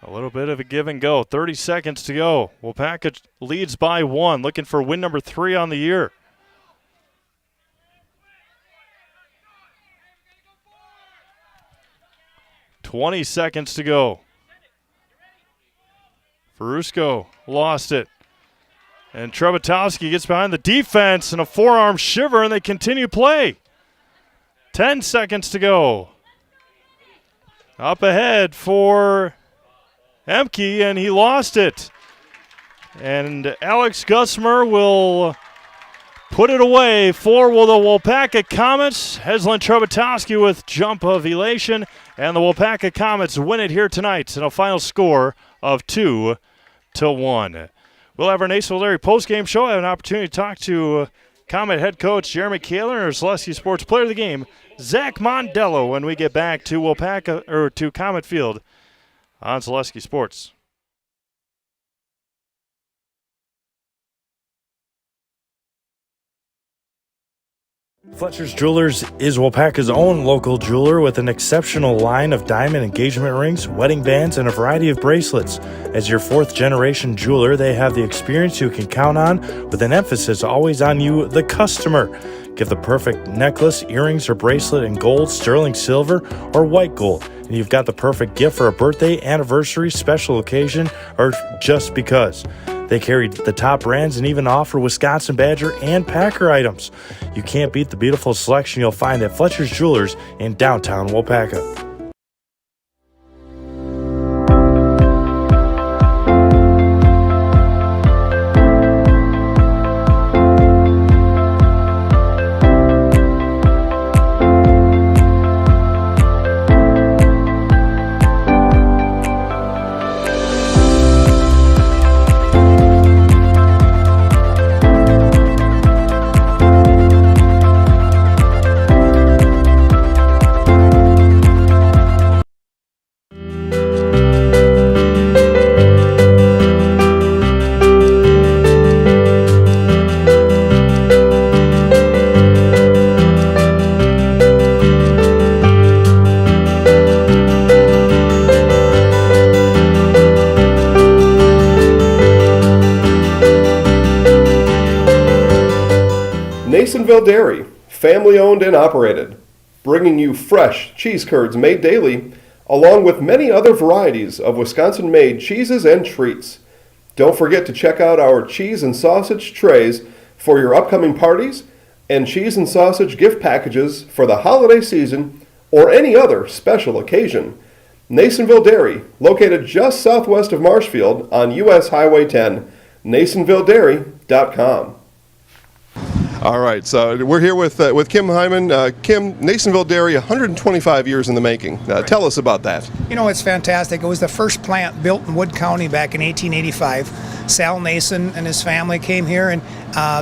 A little bit of a give and go. 30 seconds to go. Waupaca leads by 1, looking for win number 3 on the year. $20 seconds to go. Ferusco lost it. And Trebotowski gets behind the defense and a forearm shiver, and they continue play. 10 seconds to go. Up ahead for Emke, and he lost it. And Alex Gusmer will put it away for the Waupaca Comets. Heslin Trebotowski with jump of elation, and the Waupaca Comets win it here tonight in a final score of 2-1. We'll have our Nasonville Dairy post-game show. I have an opportunity to talk to Comet head coach Jeremy Kaler and our Zaleski Sports player of the game, Zach Mondello, when we get back to to Comet Field on Zaleski Sports. Fletcher's Jewelers is Waupaca's own local jeweler with an exceptional line of diamond engagement rings, wedding bands, and a variety of bracelets. As your fourth-generation jeweler, they have the experience you can count on, with an emphasis always on you, the customer. Give the perfect necklace, earrings, or bracelet in gold, sterling silver, or white gold, and you've got the perfect gift for a birthday, anniversary, special occasion, or just because. They carry the top brands and even offer Wisconsin Badger and Packer items. You can't beat the beautiful selection you'll find at Fletcher's Jewelers in downtown Waupaca. Nasonville Dairy, family owned and operated, bringing you fresh cheese curds made daily, along with many other varieties of Wisconsin-made cheeses and treats. Don't forget to check out our cheese and sausage trays for your upcoming parties and cheese and sausage gift packages for the holiday season or any other special occasion. Nasonville Dairy, located just southwest of Marshfield on US Highway 10, NasonvilleDairy.com. All right, so we're here with Kim Hyman. Kim, Nasonville Dairy, 125 years in the making. Tell us about that. You know, it's fantastic. It was the first plant built in Wood County back in 1885. Sal Nason and his family came here, and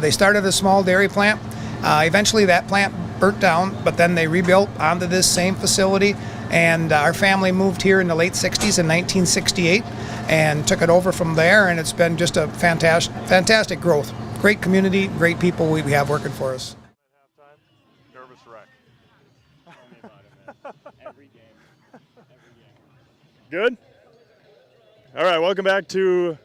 they started a small dairy plant. Eventually that plant burnt down, but then they rebuilt onto this same facility, and our family moved here in the late 60s in 1968 and took it over from there, and it's been just a fantastic growth. Great community, great people we have working for us. Nervous wreck. Every game. Good? All right, welcome back to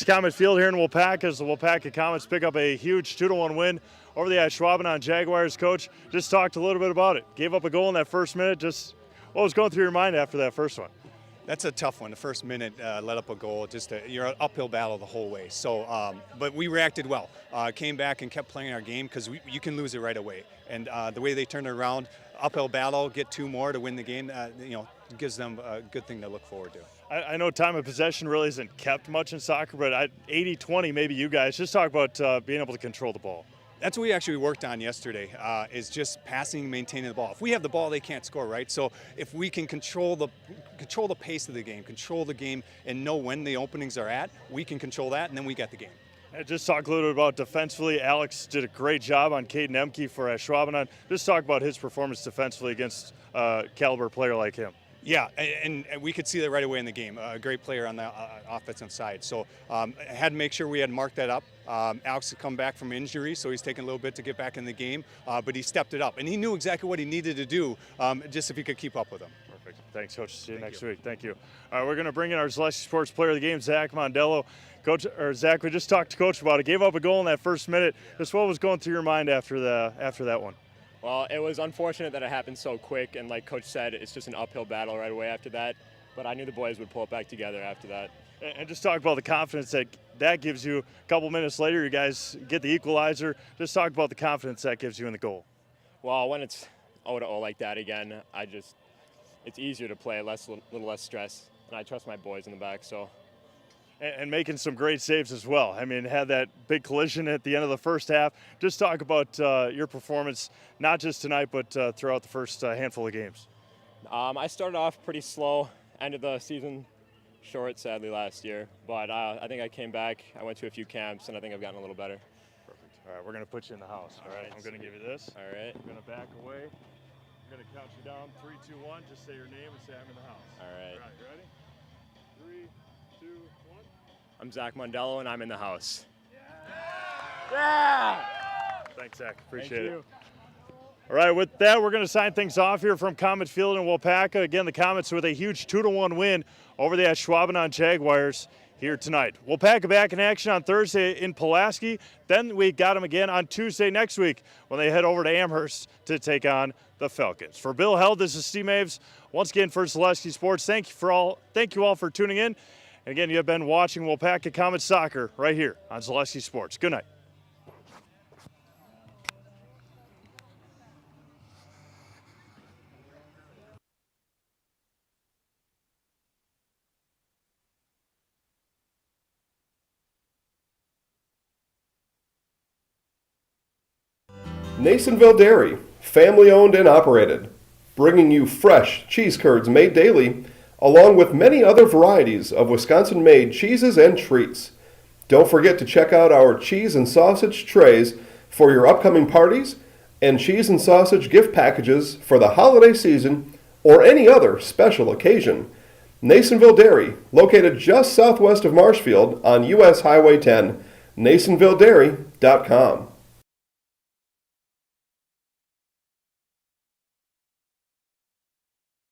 Comet Field here in Waupaca as the Waupaca Comets pick up a huge 2-1 win over the Ashwaubenon Jaguars. Coach, just talked a little bit about it. Gave up a goal in that first minute. Just what was going through your mind after that first one? That's a tough one. The first minute, let up a goal. You're an uphill battle the whole way. So, but we reacted well. Came back and kept playing our game because you can lose it right away. And the way they turned it around, uphill battle, get 2 more to win the game. Gives them a good thing to look forward to. I know time of possession really isn't kept much in soccer, but 80-20, maybe you guys just talk about being able to control the ball. That's what we actually worked on yesterday, is just passing, maintaining the ball. If we have the ball, they can't score, right? So if we can control the pace of the game, control the game, and know when the openings are at, we can control that, and then we get the game. And just talk a little bit about defensively. Alex did a great job on Caden Emke for Ashwaubenon. Just talk about his performance defensively against a caliber player like him. Yeah, and we could see that right away in the game. A great player on the offensive side. So had to make sure we had marked that up. Alex had come back from injury, so he's taking a little bit to get back in the game, but he stepped it up. And he knew exactly what he needed to do, just if he could keep up with him. Perfect. Thanks, Coach. See you next week. Thank you. All right, we're going to bring in our Zaleski Sports Player of the Game, Zach Mondello. Coach, or Zach, we just talked to Coach about it. Gave up a goal in that first minute. Just what was going through your mind after that one? Well, it was unfortunate that it happened so quick, and like Coach said, it's just an uphill battle right away after that. But I knew the boys would pull it back together after that. And just talk about the confidence that gives you. A couple minutes later, you guys get the equalizer. Just talk about the confidence that gives you in the goal. Well, when it's 0-0 like that again, it's easier to play, a little less stress, and I trust my boys in the back. So. And making some great saves as well. I mean, had that big collision at the end of the first half. Just talk about your performance, not just tonight, but throughout the first handful of games. I started off pretty slow, ended the season short, sadly, last year. But I think I came back. I went to a few camps, and I think I've gotten a little better. Perfect. All right, we're going to put you in the house. All right, I'm going to give you this. All right. I'm going to back away. I'm going to count you down. 3, 2, 1. Just say your name and say I'm in the house. All right. All right, you ready? 3, 2, 1. I'm Zach Mondello, and I'm in the house. Yeah! Thanks, Zach. Appreciate it. All right, with that, we're going to sign things off here from Comet Field in Waupaca. Again, the Comets with a huge 2-1 win over the Ashwaubenon Jaguars here tonight. Waupaca back in action on Thursday in Pulaski. Then we got them again on Tuesday next week when they head over to Amherst to take on the Falcons. For Bill Held, this is Steve Maves. Once again for Zaleski Sports. Thank you all for tuning in. And again, you have been watching Waupaca Comet Soccer right here on Zaleski Sports. Good night. Nasonville Dairy, family owned and operated, bringing you fresh cheese curds made daily, along with many other varieties of Wisconsin-made cheeses and treats. Don't forget to check out our cheese and sausage trays for your upcoming parties and cheese and sausage gift packages for the holiday season or any other special occasion. Nasonville Dairy, located just southwest of Marshfield on US Highway 10, NasonvilleDairy.com.